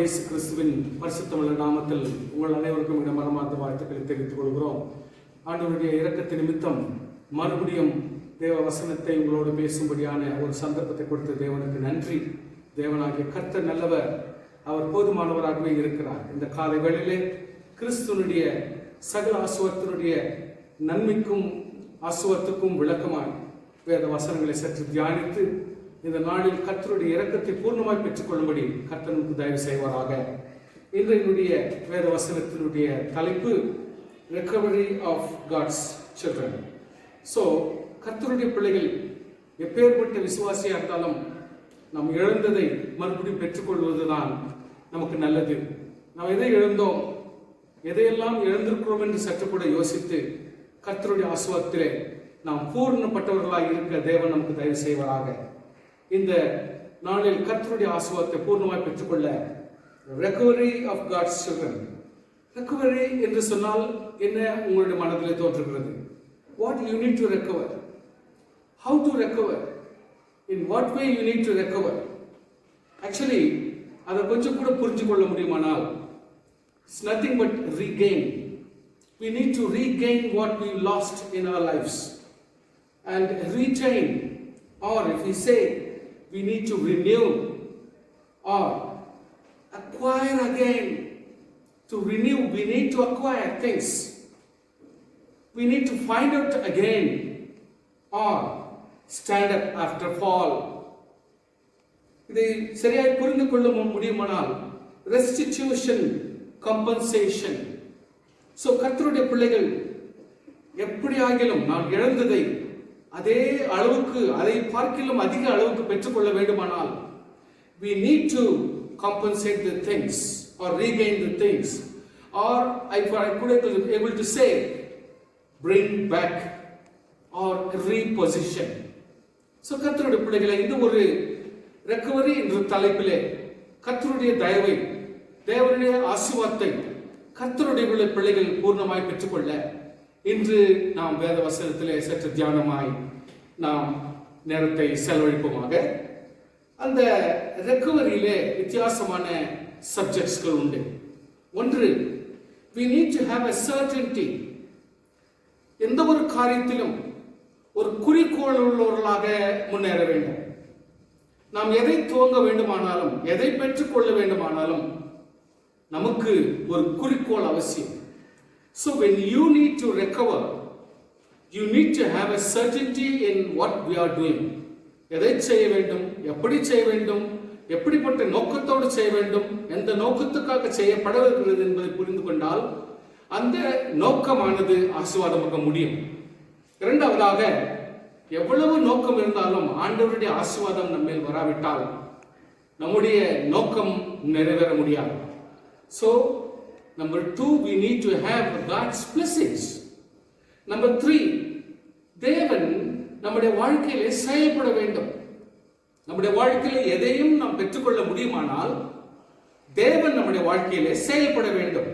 இயேசு கிறிஸ்துவின் பரிசுத்தமுள்ள நாமத்தில் உங்கள் அனைவருக்கும் இந்த மனமார்ந்த வாழ்த்துக்களை தெரிவித்துக் கொள்கிறோம். ஆண்டவருடைய இரக்கத்து நிமித்தம் மறுபடியும் தேவ வசனத்தை உங்களோடு பேசும்படியான ஒரு சந்தர்ப்பத்தை கொடுத்த தேவனுக்கு நன்றி. தேவனாகிய கர்த்தர் நல்லவர், அவர் போதுமானவராகவே இருக்கிறார். இந்த காலை வேளையிலே கிறிஸ்துவனுடைய சகல ஆசுவத்தினுடைய நன்மைக்கும் ஆசுவத்துக்கும் விளக்கமாய் வேத வசனங்களை சற்று தியானித்து இந்த நாளில் கர்த்தருடைய இரக்கத்தை பூர்ணமாய் பெற்றுக்கொள்ளும்படி கர்த்தனுக்கு தயவு செய்வாராக. இன்றைய வேத வசனத்தினுடைய தலைப்பு recovery of God's children. So கர்த்தருடைய பிள்ளைகள் எப்பேற்பட்ட விசுவாசியாக இருந்தாலும் நாம் இழந்ததை மறுபடியும் பெற்றுக்கொள்வதுதான் நமக்கு நல்லது. நாம் எதை இழந்தோம், எதையெல்லாம் இழந்திருக்கிறோம் என்று சற்று கூட யோசித்து கர்த்தருடைய ஆசீர்வாதத்திலே நாம் பூர்ணப்பட்டவர்களாக இருக்க தேவன் நமக்கு தயவு செய்வாராக. இந்த நாளில் கர்த்தருடைய ஆசீர்வாதத்தை பூர்ணமாய் பெற்றுக்கொள்ள recovery of God's children. Recovery என்று சொன்னால் என்ன உங்களுடைய மனதிலே தோன்றுகிறது? What you need to recover, how to recover, in what way you need to recover. Actually அதை கொஞ்சம் கூட புரிஞ்சு கொள்ள முடியுமானால் it's nothing but regain. We need to regain what we lost in our lives and retain, or if we say we need to renew or acquire again. To renew, we need to acquire things. We need to find out again or stand up after fall. இதை சரியாய் புரிந்து கொள்ள முடியுமானால் restitution, compensation. So கர்த்தருடைய பிள்ளைகள் எப்படி ஆகிலும் நான் இழந்ததை அதே அளவுக்கு, அதை பார்க்கிலும் அதிக அளவுக்கு பெற்றுக்கொள்ள வேண்டுமானால் we need to compensate the things or regain the things, or I could be able to say bring back or reposition. So கர்த்தருடைய பிள்ளைகளை இந்த ஒரு ரெக்கவரி என்ற தலைப்பிலே கர்த்தருடைய தயவை, தேவனுடைய ஆசீர்வாதத்தை கர்த்தருடைய பிள்ளைகள் பூர்ணமாய் பெற்றுக்கொள்ள இன்று நாம் வேத வசனத்திலே சற்று தியானமாய் நாம் நேரத்தை செலவழிப்போமாக. அந்த ரெக்கவரியிலே வித்தியாசமான சப்ஜெக்ட்ஸ்கள் உண்டு. ஒன்று, we need to have a certainty. எந்த ஒரு காரியத்திலும் ஒரு குறிக்கோள் உள்ளவர்களாக முன்னேற வேண்டும். நாம் எதை துவங்க வேண்டுமானாலும், எதை பெற்றுக்கொள்ள வேண்டுமானாலும் நமக்கு ஒரு குறிக்கோள் அவசியம். So when you need to recover, you need to have a certainty in what we are doing. எதை செய்ய வேண்டும், எப்படி செய்ய வேண்டும், எப்படிப்பட்ட நோக்கத்தோடு செய்ய வேண்டும், எந்த நோக்கத்துக்காக செய்யப்படுகிறது என்பதை புரிந்து கொண்டால் அந்த நோக்கமானது ஆசீர்வாதமாக முடியும். இரண்டாவதாக, எவ்வளவு நோக்கம் இருந்தாலும் ஆண்டவருடைய ஆசீர்வாதம் நம்மேல் வராவிட்டால் நம்முடைய நோக்கம் நிறைவேற முடியாது. So, number 2, we need to have God's blessings. Number 3, தேவன் நம்முடைய வாழ்க்கையிலே செயல்பட வேண்டும். நம்முடைய வாழ்க்கையிலே எதையும் நாம் பெற்றுக்கொள்ள முடியுமானால் தேவன் நம்முடைய வாழ்க்கையிலே செயல்பட வேண்டும்.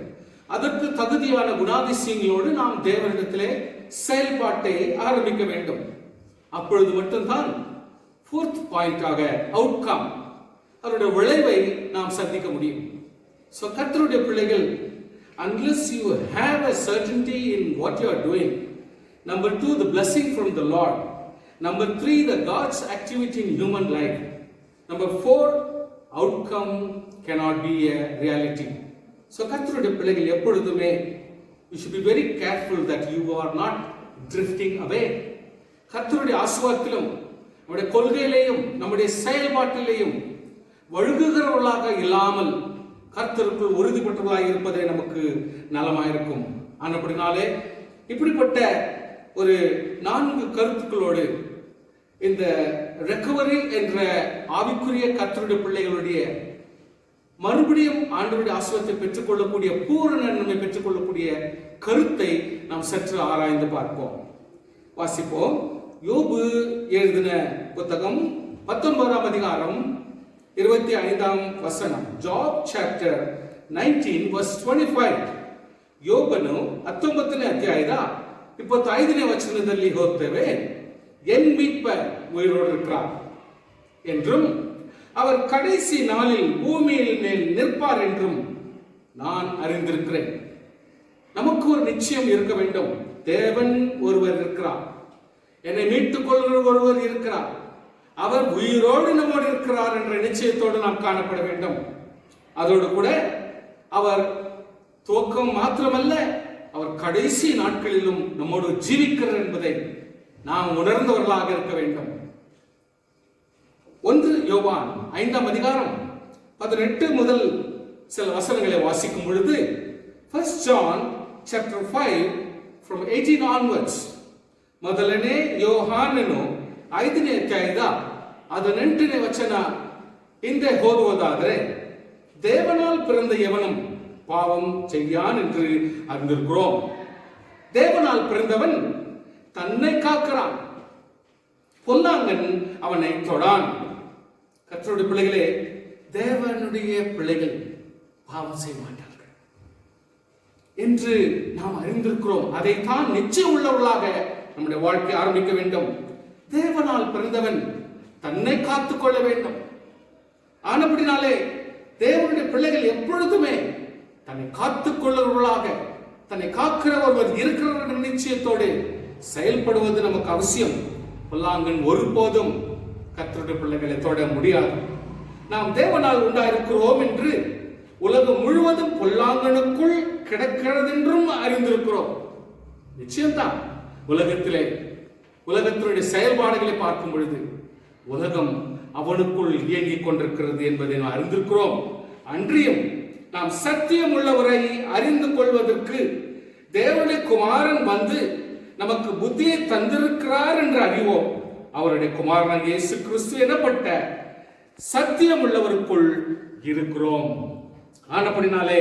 அதற்கு தகுதியான குணாதிசயங்களோடு நாம் தேவனிடத்திலே செயல்பாட்டை ஆரம்பிக்க வேண்டும். அப்பொழுது மட்டும்தான் ஃபோர்த் பாயிண்டாக அவுட்கம், அதனுடைய விளைவை நாம் சந்திக்க முடியும். So கர்த்தருடைய பிள்ளைகள், unless you have a certainty in what you are doing, number 2, the blessing from the Lord, number 3, the God's activity in human life, number 4, outcome cannot be a reality. So கர்த்தருடைய பிள்ளைகள் எப்பொழுதுமே you should be very careful that you are not drifting away. கர்த்தருடைய ஆசீர்வாதத்திலும் நம்முடைய கொள்கையிலேயும் நம்முடைய செயல்பாட்டிலேயும் வழுகுகிறவர்களாக இல்லாமல் கர்த்தருக்குள் உறுதிப்பட்டவர்களாக இருப்பதே நமக்கு நலமாயிருக்கும். ஆனபடினாலே இப்படிப்பட்ட ஒரு 4 கருத்துக்களோடு இந்த ரெக்கவரி என்ற ஆவிக்குரிய கர்த்தருடைய பிள்ளைகளுடைய மறுபடியும் ஆண்டவருடைய ஆசீர்வாதத்தை பெற்றுக்கொள்ளக்கூடிய, பூரண நன்மை பெற்றுக்கொள்ளக்கூடிய கருத்தை நாம் சற்று ஆராய்ந்து பார்ப்போம். வாசிப்போம். யோபு எழுதின புத்தகம் 19ஆம் அதிகாரம் 25ஆம் வசனம். Job chapter 19 verse 25. ಯೋಬನು 19ನೇ ಅಧ್ಯಾಯದ 25ನೇ ವಚನದಲ್ಲಿ ಓದ್ತೇವೆ, என் மீட்பர் உயிரோடு இருக்கிறார் என்றும் அவர் கடைசி நாளில் பூமியில் மேல் நிற்பார் என்றும் நான் அறிந்திருக்கிறேன். நமக்கு ஒரு நிச்சயம் இருக்க வேண்டும். தேவன் ஒருவர் இருக்கிறார், என்னை மீட்டுக் கொள்கிற ஒருவர் இருக்கிறார், அவர் உயிரோடு நம்மோடு இருக்கிறார் என்ற நிச்சயத்தோடு நாம் காணப்பட வேண்டும். அதோடு கூட அவர் துவக்கம் மாத்திரமல்ல, அவர் கடைசி நாட்களிலும் நம்மோடு ஜீவிக்கிறார் என்பதை நாம் உணர்ந்தவர்களாக இருக்க வேண்டும். 1 யோவான் 5ஆம் அதிகாரம் 18 முதல் சில வசனங்களை வாசிக்கும் பொழுது, 1 John chapter 5 from 18 onwards, ಮೊದಲನೇ ಯೋಹಾನನು 5ನೇ ಅಧ್ಯಾಯದ 18ನೇ ವಚನ ಹಿಂದೆ ಓದುವುದಾದರೆ, தேவனால் பிறந்த எவனும் பாவம் செய்யான் என்று அறிந்திருக்கிறோம். தேவனால் பிறந்தவன் தன்னை காக்கிறான், பொல்லாங்கன் அவனை தொடான். கர்த்தருடைய பிள்ளைகளே, தேவனுடைய பிள்ளைகள் பாவம் செய்ய மாட்டார்கள் என்று நாம் அறிந்திருக்கிறோம். அதைத்தான் நிச்சயம் உள்ளவர்களாக நம்முடைய வாழ்க்கை ஆரம்பிக்க வேண்டும். தேவனால் பிறந்தவன் தன்னை காத்துக் கொள்ள வேண்டும். ஆனபடினாலே தேவனுடைய பிள்ளைகள் எப்பொழுதுமே தன்னை காத்துக் கொள்ளுவர்களாக, தன்னை காக்கிற ஒருவர் இருக்கிற நிச்சயத்தோடு செயல்படுவது நமக்கு அவசியம். பொல்லாங்கன் ஒருபோதும் கர்த்தருடைய பிள்ளைகளை தொட முடியாது. நாம் தேவனால் உண்டாயிருக்கிறோம் என்று உலகம் முழுவதும் பொல்லாங்கனுக்குள் கிடக்கிறது என்றும் அறிந்திருக்கிறோம். நிச்சயம்தான். உலகத்தினுடைய செயல்பாடுகளை பார்க்கும் பொழுது உலகம் அவனுக்குள் இயங்கிக் கொண்டிருக்கிறது என்பதை நாம் அறிந்திருக்கிறோம். அன்றியும் நாம் சத்தியம் உள்ளவரை அறிந்து கொள்வதற்கு தேவனுடைய குமாரன் வந்து நமக்கு புத்தியை தந்திருக்கிறார் என்று அறிவோம். அவருடைய குமாரன் இயேசு கிறிஸ்து எனப்பட்ட சத்தியம் உள்ளவருக்குள் இருக்கிறோம். ஆனபடினாலே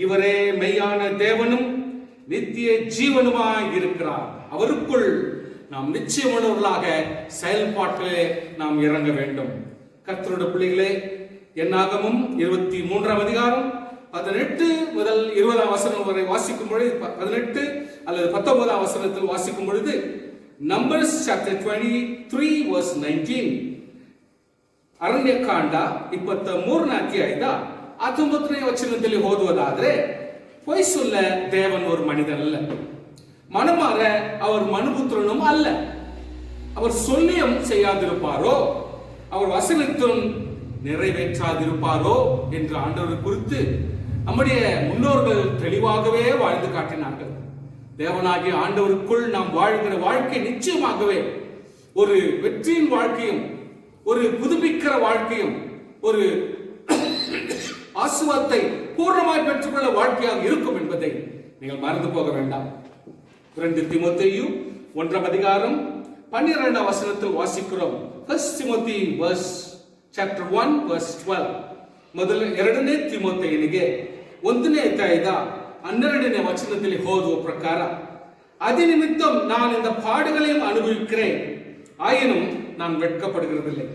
இவரே மெய்யான தேவனும் நித்திய ஜீவனுமாய் இருக்கிறார். அவருக்குள் நாம் நிச்சயமுள்ளவர்களாக செயல்பாட்டிலே நாம் இறங்க வேண்டும். கர்த்தருடைய பிள்ளைகளே, என்னாகமும் 23ஆம் அதிகாரம் 18 முதல் 20ஆம் வசனம் வரை வாசிக்கும் பொழுது, 18 அல்லது 19ஆம் வசனத்தில் வாசிக்கும் பொழுது, நம்பர்ஸ் சாப்டர் 23 verse 19, ಅರಣ್ಯಕಾಂಡ 23ನೇ ಅಧ್ಯಾಯದ 19ನೇ ವಚನದಲ್ಲಿ ಓದುವುದಾದರೆ, பொய் சொல்ல தேவன் ஒரு மனிதன் அல்ல, மனமாற அவர் மனுபுத்திரனும் அல்ல. அவர் சொல்லியும் செய்யாதிருப்பாரோ, அவர் வசனத்தும் நிறைவேற்றாதிருப்பாரோ என்று ஆண்டவர் குறித்து நம்முடைய முன்னோர்கள் தெளிவாகவே வாழ்ந்து காட்டினார்கள். தேவனாகிய ஆண்டவருக்குள் நாம் வாழ்கிற வாழ்க்கை நிச்சயமாகவே ஒரு வெற்றியின் வாழ்க்கையும், ஒரு புதுப்பிக்கிற வாழ்க்கையும், ஒரு ஆசீர்வாதத்தை பூர்ணமாய் பெற்றுக்கொள்ள வாழ்க்கையாக இருக்கும் என்பதை நீங்கள் மறந்து போக வேண்டாம். 2 தீமோத்தேயு 1ஆம் அதிகாரம் 12ஆம் வசனத்தில் வாசிக்கிறோம். 1 Timothy chapter 1 verse 12, ಮೊದಲ 2ನೇ ತಿಮೋಥೆಯನಿಗೆ 1ನೇ ಅಧ್ಯಾಯದ 12ನೇ ವಚನದಲ್ಲಿ ಓದುವ ಪ್ರಕಾರ, அதி நிமித்தம் நான் இந்த பாடுகளையும் அனுபவிக்கிறேன், ஆயினும் நான் வெட்கப்படுகிறதில்லை.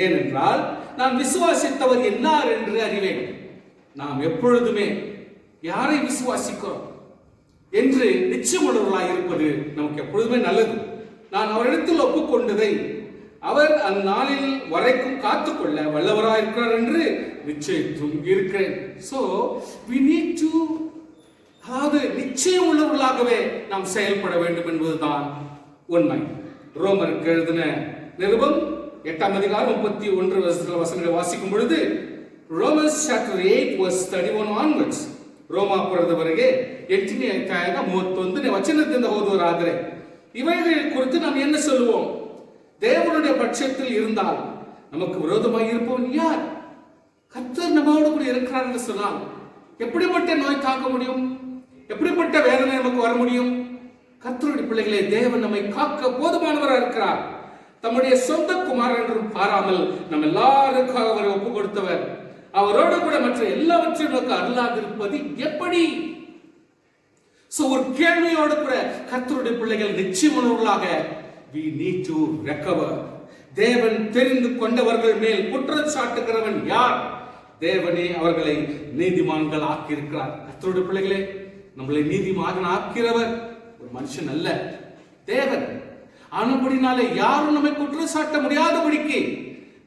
ஏனென்றால் நான் விசுவாசித்தவர் என்னார் என்று அறிவேன். நாம் எப்பொழுதுமே யாரை விசுவாசிக்கிறோம் என்று நிச்சயமுள்ளவர்களாய் இருப்பது நமக்கு எப்பொழுதுமே நல்லது. நான் அவரிடத்தில் ஒப்புக்கொண்டதை அவர் அந்நாளில் வரைக்கும் காத்துக்கொள்ள வல்லவராயிருக்கிறார் என்று நிச்சயம் இருக்கிறேன். So we need to, அதாவது நிச்சயம் உள்ளவர்களாகவே நாம் செயல்பட வேண்டும் என்பதுதான் உண்மை. ரோமருக்கு எழுதின நிருபம் 8ஆம் அதிகாரம் 31 வசனங்களை வாசிக்கும் பொழுது, ರೋಮನ್ಸ್ ಚಾಪ್ಟರ್ 8 verse 31 onwards, ರೋಮಾ ಪುರದವರೆಗೆ 8ನೇ ಅಧ್ಯಾಯದ 31ನೇ ವಚನದಿಂದ ಓದುವರಾದರೆ, இவைகள் குறித்து நாம் என்ன சொல்லுவோம்? தேவனுடைய பட்சத்தில் இருந்தால் நமக்கு விரோதமாக இருப்பவன் யார்? கர்த்தர் நம்மோடு கூட இருக்கிறார் என்று சொன்னால் எப்படிப்பட்ட நோய் தாக்க முடியும்? எப்படிப்பட்ட வேதனை நமக்கு வர முடியும்? கர்த்தருடைய பிள்ளைகளை, தேவன் நம்மை காக்க போதுமானவராக இருக்கிறார். தம்முடைய சொந்த குமாரன் என்றும் பாராமல் நம்ம எல்லாருக்காக அவரை ஒப்பு கொடுத்தவர். அவரோடு கூட மற்ற எல்லாவற்றையும் நமக்கு அருளாதிருப்பது எப்படி? ஒரு கேள்வியோடு கூட கர்த்தருடைய பிள்ளைகள் நிச்சயமுள்ளவர்களாக we need to recover. தேவன் தெரிந்து கொண்டவர்கள் மேல் குற்றம் சாட்டுகிறவன் யார்? தேவனே அவர்களை நீதிமான்கள் ஆக்கியிருக்கிறார். கர்த்தருடைய பிள்ளைகளே, நம்மளை நீதிமான் ஆக்கிறவர் ஒரு மனுஷன் அல்ல, தேவன். ஆனபடினாலே யாரும் நம்மை குற்றம் சாட்ட முடியாதபடிக்கு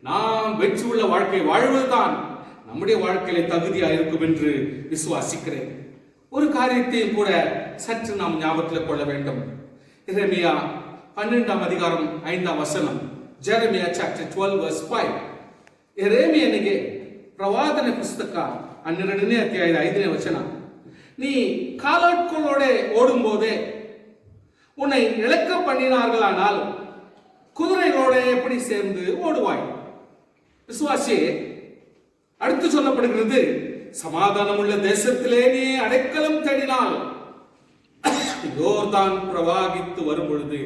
நாம் வெற்றி உள்ள வாழ்க்கை வாழ்வதுதான் நம்முடைய வாழ்க்கையில தகுதியா இருக்கும் என்று விசுவாசிக்கிறேன். ஒரு காரியத்தையும் கூட சற்று நாம் ஞாபகத்தில் கொள்ள வேண்டும். எரேமியா 12 அதிகாரம் 5 ವಚನ. Jeremiah chapter 12 verse 5. ಎರೇಮಿಯನಿಗೆ ಪ್ರವಾದನೆ ಪುಸ್ತಕ 12ನೇ ಅಧ್ಯಾಯದ 5ನೇ ವಚನ. நீ காலாட்களோட ஓடும்போதே உன்னை இழக்க பண்ணினார்களானால் குதிரைகளோட எப்படி சேர்ந்து ஓடுவாய்? விசுவாசியே, அடுத்து சொல்லப்படுகிறது, சமாதானம் உள்ள தேசத்திலே நீ அடைக்கலம் தேடினால் யோர்தான் பிரவாகித்து வரும் பொழுது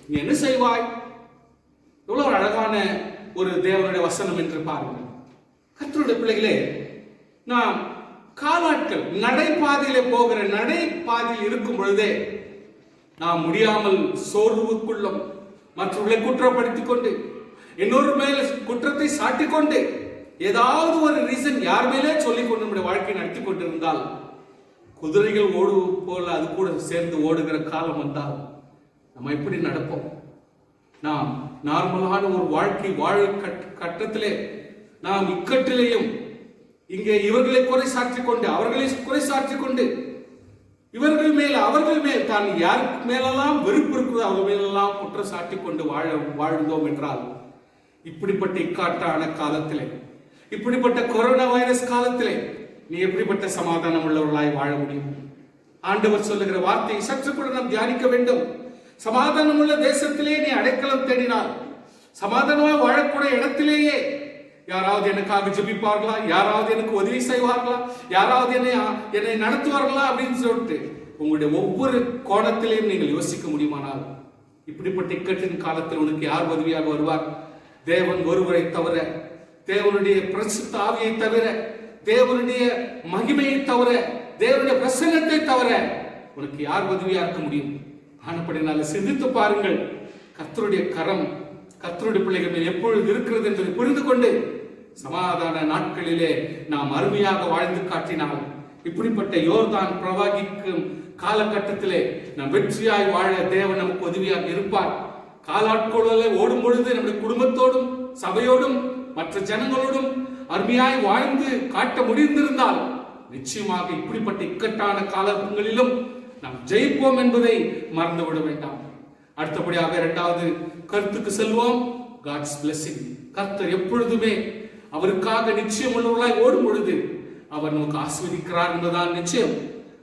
நீ என்ன செய்வாய்? எவ்வளவு ஒரு அழகான ஒரு தேவனுடைய வசனம் என்று பாருங்கள். கர்த்தருடைய பிள்ளைகளே, நாம் காலாட்கள் நடைபாதையிலே போகிற நடைபாதையில் இருக்கும் பொழுதே நாம் முடியாமல் சோர்வுக்குள்ளும் மற்றவர்களை குற்றப்படுத்திக் கொண்டு இன்னொரு மேல் குற்றத்தை சாட்டிக் கொண்டு ஏதாவது ஒரு ரீசன் யார் மேலே சொல்லிக் கொண்டு நம்முடைய வாழ்க்கையை நடத்தி கொண்டிருந்தால் குதிரைகள் ஓடு போல அது கூட சேர்ந்து ஓடுகிற காலம் வந்தால் நம்ம எப்படி நடப்போம்? நாம் நார்மலான ஒரு வாழ்க்கை வாழ கட்டத்திலே நாம் இக்கட்டிலேயும் இங்கே இவர்களை குறை சாற்றிக் கொண்டு அவர்களை குறை சாற்றிக் கொண்டு அவர்கள் மேல் தான் யாருக்கு மேலெல்லாம் வெறுப்பு இருக்கிறதோ அவங்க மேலெல்லாம் குற்றம் சாட்டிக் கொண்டு வாழ்ந்தோம் என்றால் இப்படிப்பட்ட இக்காட்டான காலத்திலே, இப்படிப்பட்ட கொரோனா வைரஸ் காலத்திலே நீ எப்படிப்பட்ட சமாதானம் உள்ளவர்களாய் வாழ முடியும்? ஆண்டவர் சொல்லுகிற வார்த்தையை சற்று கூட நாம் தியானிக்க வேண்டும். சமாதானம் உள்ள தேசத்திலே நீ அடைக்கலம் தேடினால், சமாதானமாக வாழக்கூடிய இடத்திலேயே யாராவது எனக்காக ஜெபிப்பார்களா, யாராவது எனக்கு உதவி செய்வார்களா, யாராவது என்னை நடத்துவார்களா அப்படின்னு சொல்லிட்டு உங்களுடைய ஒவ்வொரு கோணத்திலையும் நீங்கள் யோசிக்க முடியுமானால், இப்படிப்பட்ட இக்கட்டின் காலத்தில் உனக்கு யார் உதவியாக வருவார்? தேவன் ஒருவரை தவிர, தேவனுடைய பரிசுத்த ஆவியை தவிர, தேவனுடைய மகிமையை தவிர, தேவனுடைய பிரசன்னத்தை தவிர உனக்கு யார் உதவியா இருக்க முடியும்? ஆனப்படினால சிந்தித்து பாருங்கள். கர்த்தருடைய கரம் கர்த்தருடைய பிள்ளைகள் எப்பொழுது இருக்கிறது என்பதை புரிந்து கொண்டு சமாதான நாட்களிலே நாம் அருமையாக வாழ்ந்து காட்டினால், இப்படிப்பட்ட யோர்தான் பிரவாகிக்கும் காலகட்டத்திலே நாம் வெற்றியாய் வாழ தேவன் நமக்கு உதவியாக இருப்பார். காலாட்களோடு ஓடும் பொழுது நம்முடைய குடும்பத்தோடும் சபையோடும் மற்ற ஜனங்களோடும் அருமையாய் வாழ்ந்து காட்ட முடிந்திருந்தால் நிச்சயமாக இப்படிப்பட்ட இக்கட்டான காலங்களிலும் நாம் ஜெயிப்போம் என்பதை மறந்துவிட வேண்டாம். அடுத்தபடியாக இரண்டாவது கருத்துக்கு செல்வோம். God's blessing. கர்த்தர் எப்பொழுதுமே அவருக்காக நிச்சயம் உள்ளவர்களாய் ஓடும் பொழுது அவர் நமக்கு ஆசீர்வதிக்கிறார் என்பதுதான் நிச்சயம்.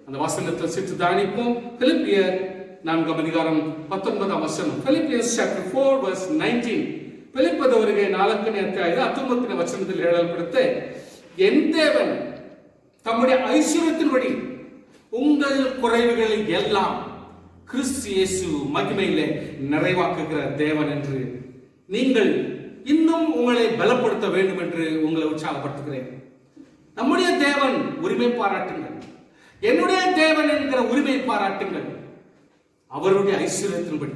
அந்த வசனத்தில் சிற்று தியானிப்போம். பிலிப்பியர் 4 அதிகாரம் 19 வசனம். Philippians chapter 4 verse 19. பிலிப்பதவರಿಗೆ 4ನೇ ಅಧ್ಯಾಯದ 19ನೇ ವಚನದಲ್ಲಿ ಹೇಳಲ್ಪಡುತ್ತೆ, என் தேவன் தம்முடைய ஐஸ்வரியத்தின்படி உங்கள் குறைவுகளை எல்லாம் கிறிஸ்து இயேசு மகிமையிலே நிறைவாக்குகிற தேவன் என்று நீங்கள் இன்னும் உங்களை பலப்படுத்த வேண்டும் என்று உங்களை உற்சாகப்படுத்துகிறேன். நம்முடைய தேவன் உரிமை பாராட்டுங்கள், என்னுடைய தேவன் என்கிற உரிமை பாராட்டுங்கள். அவருடைய ஐஸ்வரியத்தின்படி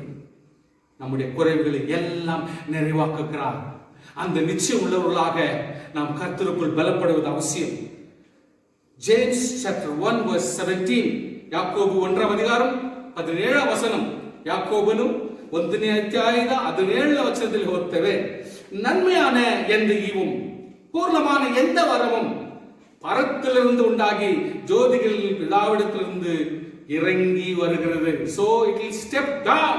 நம்முடைய குறைவுகளை எல்லாம் நிறைவாக்குகிறார். அந்த நிச்சயம் உள்ளவர்களாக நாம் கர்த்தருக்குள் பலப்படுவது அவசியம். James chapter 1 verse 17. ಯಾಕೋಬು 1ನೇ அதிகாரம் 17ನೇ ವಚனம். ಯಾಕೋಬನು 1ನೇ ಅಧ್ಯಾಯದ 17ನೇ ವಚನದಲ್ಲಿ ಓದ್ತೇವೆ, நன்மையான எந்த ஈவும் பூர்ணமான எந்த வரமும் பரத்திலிருந்து உண்டாகி ஜோதிகள் பிதாவிடத்திலிருந்து இறங்கி வருகிறது. So it will step down.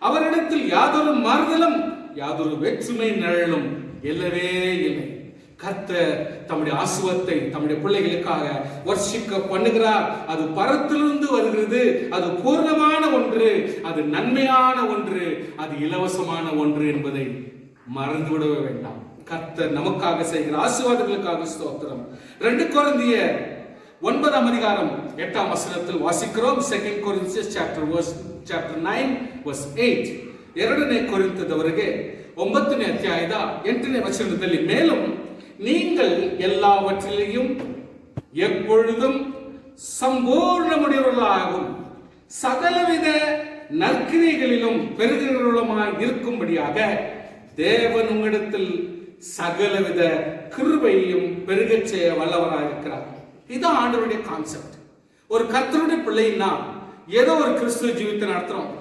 அவரிடத்தில் யாதொரு மாறுதலும் யாதொரு வேற்றுமை நிழலும் இல்லவே இல்லை. கர்த்தர் தம்முடைய ஆசீர்வாதத்தை தம்முடைய பிள்ளைகளுக்காக வர்ஷிக்க பண்ணுகிறார். அது பரத்திலிருந்து வருகிறது, அது பூர்ணமான ஒன்று, அது நன்மையான ஒன்று, அது இலவசமான ஒன்று என்பதை மறந்துவிடவே வேண்டாம். கர்த்தர் நமக்காக செய்கிற ஆசீர்வாதங்களுக்காக ஸ்தோத்திரம். 2 கொரிந்தியர் 9 அதிகாரம் 8 வசனத்தில் வாசிக்கிறோம். 2 Corinthians chapter 9 verse 8. 2ನೇ ಕೊರಿಂಥದವರಿಗೆ 9ನೇ ಅಧ್ಯಾಯದ 8ನೇ ವಚನದಲ್ಲಿ, மேலும் நீங்கள் எல்லாவற்றிலேயும் எப்பொழுதும் சம்பூர்ணமுடையவர்களாகவும் சகலவித நற்கிரியைகளிலும் பெருகிறவர்களுமாய் இருக்கும்படியாக தேவன் உங்களிடத்தில் சகலவித கிருபையையும் பெருகச் செய்ய வல்லவராக இருக்கிறார். இதுதான் ஆண்டவருடைய கான்செப்ட். ஒரு கர்த்தருடைய பிள்ளைன்னா ஏதோ ஒரு கிறிஸ்துவ ஜீவித்தை நடத்துறோம்,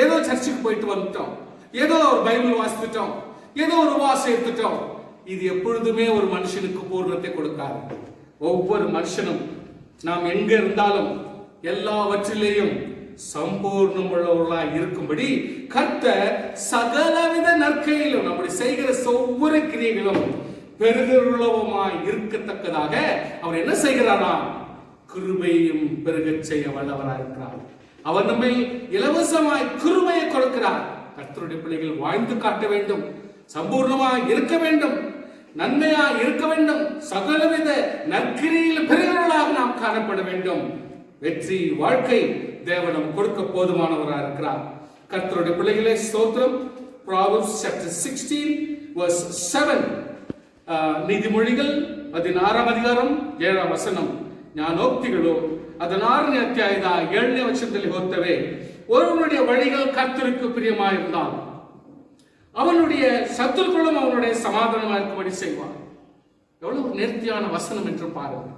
ஏதோ சர்ச்சுக்கு போயிட்டு வந்துட்டோம், ஏதோ ஒரு பைபிள் வாசித்துட்டோம், ஏதோ ஒரு உபவாசம் எடுத்துட்டோம், இது எப்பொழுதுமே ஒரு மனுஷனுக்கு பூர்ணத்தை கொடுக்காது. ஒவ்வொரு மனுஷனும் நாம் எங்க இருந்தாலும் எல்லாவற்றிலேயும் சம்பூர்ணம் உள்ளவர்களாய் இருக்கும்படி கர்த்தர் சகலவித நற்கையிலும் நம்முடைய செய்கிற ஒவ்வொரு கிரியைகளும் பெருகுள்ளவுமாய் இருக்கத்தக்கதாக அவர் என்ன செய்கிறாரா? கிருபையும் பெருகச் செய்ய வல்லவராய் இருக்கிறார். அவர் நம்மை இலவசமாய் கிருபையை கொடுக்கிறார். கர்த்தருடைய பிள்ளைகள் வாழ்ந்து காட்ட வேண்டும், சம்பூர்ணமாய் இருக்க வேண்டும், நன்மையாய் இருக்க வேண்டும், சகலவித நற்கிரியில் பெருகிறவர்களாக நாம் காணப்பட வேண்டும். வெற்றி வாழ்க்கை தேவனம் கொடுக்க போதுமானவராக இருக்கிறார். கர்த்தருடைய பிள்ளைகளே ஸ்தோத்திரம். Proverbs chapter 16 verse 7. நீதிமொழிகள் 16 அதிகாரம் 7 ವಚನ. ಜ್ಞಾನೋಕ್ತಿಗಳು 16 ಅಧ್ಯಾಯದ 7ನೇ ವಚನದಲ್ಲಿ ಹೋಗ್ತವೆ. ஒருவனுடைய வழிகள் கர்த்தருக்கு பிரியமாயிருந்தால் அவனுடைய சத்துருக்களும் அவனுடைய சமாதானமாக இருக்கும்படி செய்வார். எவ்வளவு நேர்த்தியான வசனம் என்று பாருங்கள்.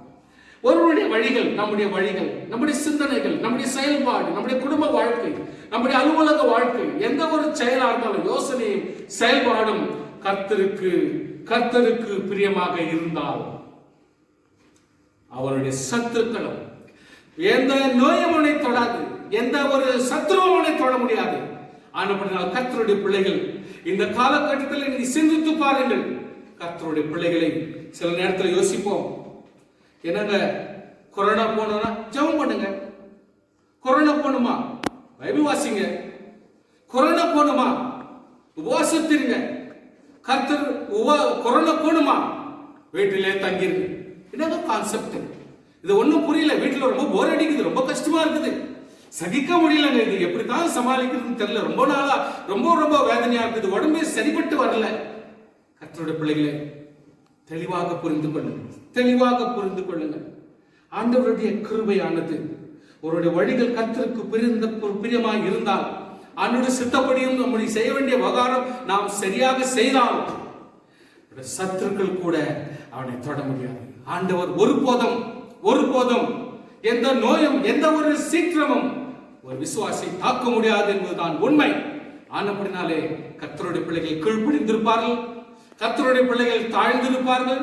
ஒருவருடைய வழிகள், நம்முடைய சிந்தனைகள், நம்முடைய செயல்பாடு, நம்முடைய குடும்ப வாழ்க்கை, நம்முடைய அலுவலக வாழ்க்கை, எந்த ஒரு செயலாக இருந்தாலும் யோசனையும் செயல்பாடும் கர்த்தருக்கு பிரியமாக இருந்தால் அவருடைய சத்துருக்களும் எந்த நோயும் அவனை தொடாது, எந்த ஒரு சத்துருவும் அவனை தொட முடியாது. ஆனால் கர்த்தருடைய பிள்ளைகள் இந்த காலகட்டத்தில் நீங்க சிந்தித்து பாருங்கள். கர்த்தருடைய பிள்ளைகளை சில நேரத்தில் யோசிப்போம், என்னங்க கொரோனா போனோம்னா ஜெபம் பண்ணுங்க. கொரோனா போணுமா பைபிள் வாசிங்க. கொரோனா போணுமா உபவாசத்திருங்க. கர்த்தர் கொரோனா போணுமா வீட்டிலே தங்கிருங்க. என்னங்க கான்செப்ட்? இது ஒன்றும் புரியல. வீட்டில் ரொம்ப போர் அடிக்குது, ரொம்ப கஷ்டமா இருக்குது, சகிக்க முடியலங்க. இது எப்படித்தான் சமாளிக்கிறதுன்னு தெரியல. ரொம்ப நாளா ரொம்ப வேதனையா இருக்குது, உடம்பே சரிபட்டு வரல. கர்த்தருடைய பிள்ளைகளை தெளிவாக புரிந்து கொள்ளுங்கள். ஆண்டவருடைய கிருபையானது அவருடைய வழிகள் கர்த்தருக்கு பிரியமாக இருந்தால், ஆண்டவருடைய சித்தப்படியும் நம்முடைய செய்ய வேண்டிய விவகாரம் நாம் சரியாக செய்தால் சத்துருக்கள் கூட அவனை தொட முடியாது. ஆண்டவர் ஒருபோதும் எந்த நோயும் எந்த ஒரு சீக்கிரமும் ஒரு விசுவாசி தாக்க முடியாது என்பதுதான் உண்மை. ஆனப்படினாலே கர்த்தருடைய பிள்ளைகள் கீழ்ப்படிந்திருப்பார்கள், கர்த்தருடைய பிள்ளைகள் தாழ்ந்திருப்பார்கள்,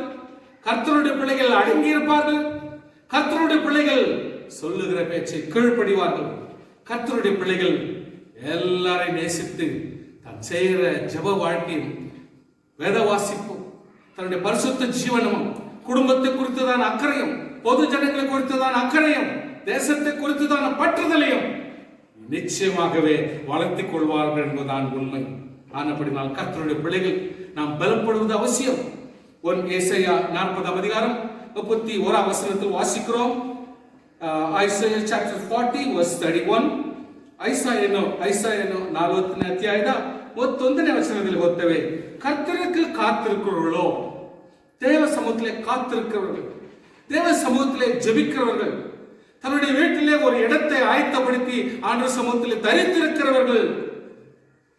கர்த்தருடைய பிள்ளைகள் அடங்கியிருப்பார்கள், கர்த்தருடைய பிள்ளைகள் சொல்லுகிற பேச்சை கீழ்ப்படிவார்கள். கர்த்தருடைய பிள்ளைகள் எல்லாரையும் நேசித்து தான் செய்கிற ஜெப வாழ்க்கையும் வேத வாசிப்பும் தன்னுடைய பரிசுத்த ஜீவனமும் குடும்பத்தை குறித்துதான் அக்கறையும் பொது ஜனங்களை குறித்துதான் அக்கறையும் தேசத்தை குறித்துதான் பற்றுதலையும் நிச்சயமாகவே வளர்த்திக் கொள்வார்கள் என்பதுதான் உண்மை. ஆனப்படினால் கர்த்தருடைய பிள்ளைகள் நாம் பலப்படுவது அவசியம். 1 ஏசாயா 40 அதிகாரம் 31 வசனத்தில் வாசிக்கிறோம். Isaiah chapter 40 verse 31. ಐಸಾಯನು 40ನೇ ಅಧ್ಯಾಯದ 31ನೇ ವಚನದಲ್ಲಿ ಓದ್ತೇವೆ, கர்த்தருக்கு காத்திருக்கிறவர்களோ, தேவ சமூகத்திலே காத்திருக்கிறவர்கள், தேவ சமூகத்திலே ஜெபிக்கிறவர்கள், தன்னுடைய வீட்டிலே ஒரு இடத்தை ஆயத்தப்படுத்தி ஆண்டவர் சமூகத்திலே தரித்திருக்கிறவர்கள்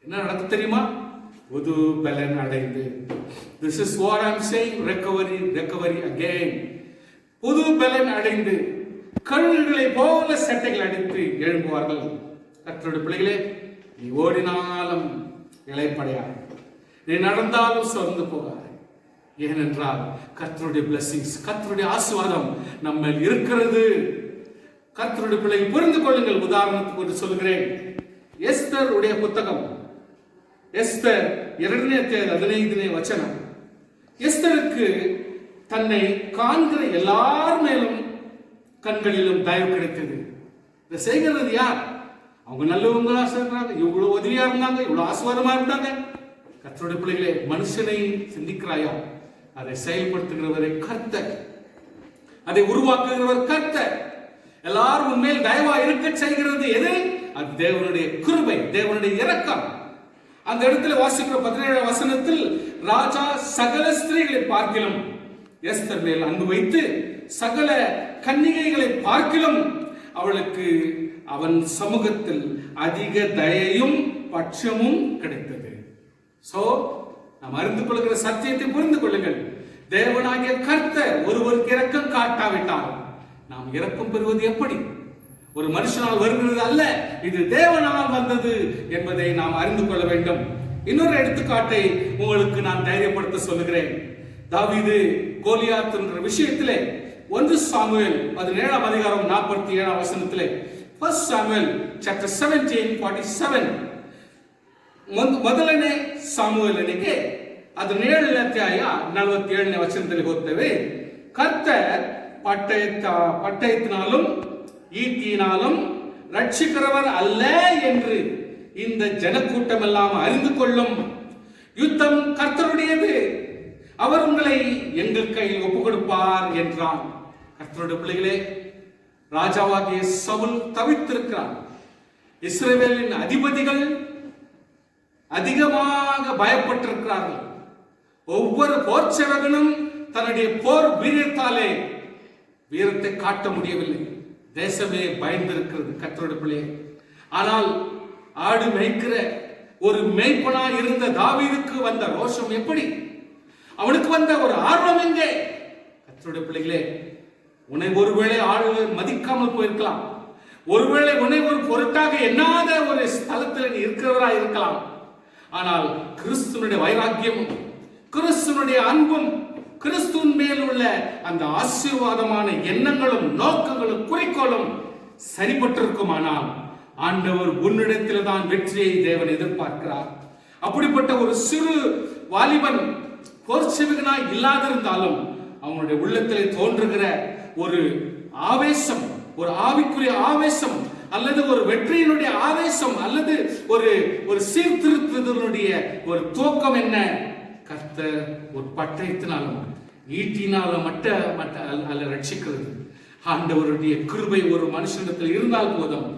என்ன நடக்கும் தெரியுமா? புது பலன் அடைந்து. This is what I'm saying, recovery again. புது பலன் அடைந்து கழுகுகளை போல சட்டைகள் அடித்து எழும்புவார்கள். கர்த்தருடைய பிள்ளைகளே, நீ ஓடினாலும் இளைப்படையாது, நீ நடந்தாலும் சோர்ந்து போகாது. ஏனென்றால் கர்த்தருடைய blessings, கர்த்தருடைய ஆசீர்வாதம் நம்ம இருக்கிறது. கர்த்தருடைய பிள்ளைகள் புரிந்து கொள்ளுங்கள். உதாரணத்துக்கு சொல்கிறேன். எஸ்தர் உடைய புத்தகம், எஸ்தர் 2ನೇ அத்தியாயம் 15ನೇ வசனம். எஸ்தருக்கு தன்னை காண்கிற எல்லார் மேலும் கண்களிலும் தயவு கிடைத்தது. இதை செய்கிறது யார்? அவங்க நல்லவங்களா சொல்றாங்க, இவ்வளவு உதவியா இருந்தாங்க, இவ்வளவு ஆசீர்வாதமா இருந்தாங்க. கர்த்தருடைய பிள்ளைகளே, மனுஷனை சிந்திக்கிறாயா? அதை செயல்படுத்துகிறவரை கர்த்தர், அதை உருவாக்குகிறவர் கர்த்தர். எல்லாரும் உண்மையில் தயவா இருக்க செய்கிறது எது? அது தேவனுடைய கிருபை, தேவனுடைய இரக்கம். அந்த இடத்துல வாசிக்கிற 17 வசனத்தில், ராஜா சகல ஸ்திரீகளை பார்க்கிலும் எஸ்தர் மேல் அன்பு வைத்து சகல கன்னிகைகளை பார்க்கிலும் அவளுக்கு அவன் சமூகத்தில் அதிக தயையும் பட்சமும் கிடைத்தது. சோ நாம் அறிந்து கொள்கிற சத்தியத்தை புரிந்து கொள்ளுங்கள். தேவனாகிய கர்த்தர் ஒருவருக்கு இரக்கம் காட்டாவிட்டால் நாம் இரக்கம் பெறுவது எப்படி? ஒரு மனுஷனால் வருகிறது அல்ல, இது தேவனால் வந்தது என்பதை நாம் அறிந்து கொள்ள வேண்டும். இன்னொரு எடுத்துக்காட்டை உங்களுக்கு நான் தைரியப்படுத்த சொல்லுகிறேன். தாவீது கோலியாத் என்ற விஷயத்திலே 1 சாமுவேல் 17ஆம் அதிகாரம் 47ஆம் வசனத்திலே 1 சாமுவேல் chapter 17:47 ಮೊದಲನೇ ಸಾಮುವೇಲನಿಗೆ 17ನೇ ಅಧ್ಯಾಯ 47ನೇ ವಚನದಲ್ಲಿ ಓದ್ತೇವೆ. கர்த்தர் பட்டயத்தினாலும் ஈட்டியினாலும் ரட்சிக்கிறவர் அல்ல என்று இந்த ஜனக்கூட்டம் எல்லாம் அறிந்து கொள்ளும். யுத்தம் கர்த்தருடையது, அவர் உங்களை எங்கள் கையில் ஒப்புக் கொடுப்பார் என்றான். கர்த்தருடைய பிள்ளைகளே, ராஜாவாகிய சவுல் தவித்திருக்கிறார். இஸ்ரவேலின் அதிபதிகள் அதிகமாக பயப்பட்டிருக்கிறார்கள். ஒவ்வொரு போர் சேவகனும் தன்னுடைய போர் வீரத்தாலே வீரத்தை காட்ட முடியவில்லை. தேசமே பயந்திருக்கிறது. கர்த்தருடைய பிள்ளையே, ஆனால் ஆடு மேய்க்கிற ஒரு மேய்ப்பனா இருந்த தாவீதுக்கு வந்த ரோஷம் எப்படி? அவனுக்கு வந்த ஒரு ஆர்வம் எங்கே? கர்த்தருடைய பிள்ளைகளே, உன்னை ஒருவேளை ஆளுநர் மதிக்காமல் போயிருக்கலாம். ஒருவேளை உன்னை ஒரு பொருட்டாக எண்ணாத ஒரு ஸ்தலத்தில் நீ இருக்கிறவரா இருக்கலாம். ஆனால் கிறிஸ்துவனுடைய வைராக்கியமும் கிறிஸ்துவனுடைய அன்பும் கிறிஸ்துவின் மேல் உள்ள அந்த ஆசீர்வாதமான எண்ணங்களும் நோக்கங்களும் குறிக்கோளும் சரிபட்டிருக்குமானால் ஆண்டவர் உன்னிடத்தில் தான் வெற்றியை தேவன் எதிர்பார்க்கிறார். அப்படிப்பட்ட ஒரு சிறு வாலிபன் போர்ச்செவிகனாய் இல்லாதிருந்தாலும் அவனுடைய உள்ளத்திலே தோன்றுகிற ஒரு ஆவேசம், ஒரு ஆவிக்குரிய ஆவேசம், அல்லது ஒரு வெற்றியினுடைய ஆவேசம், அல்லது ஒரு சீர்திருத்தத்தினுடைய ஒரு துவக்கம் என்ன? கர்த்தர் ஒரு பட்டயத்தினாலும் ஈட்டினாலும் மட்ட அல்ல ரட்சிக்கிறது. ஆண்டவருடைய கிருபை ஒரு மனுஷனிடத்தில் இருந்தால் போதும்,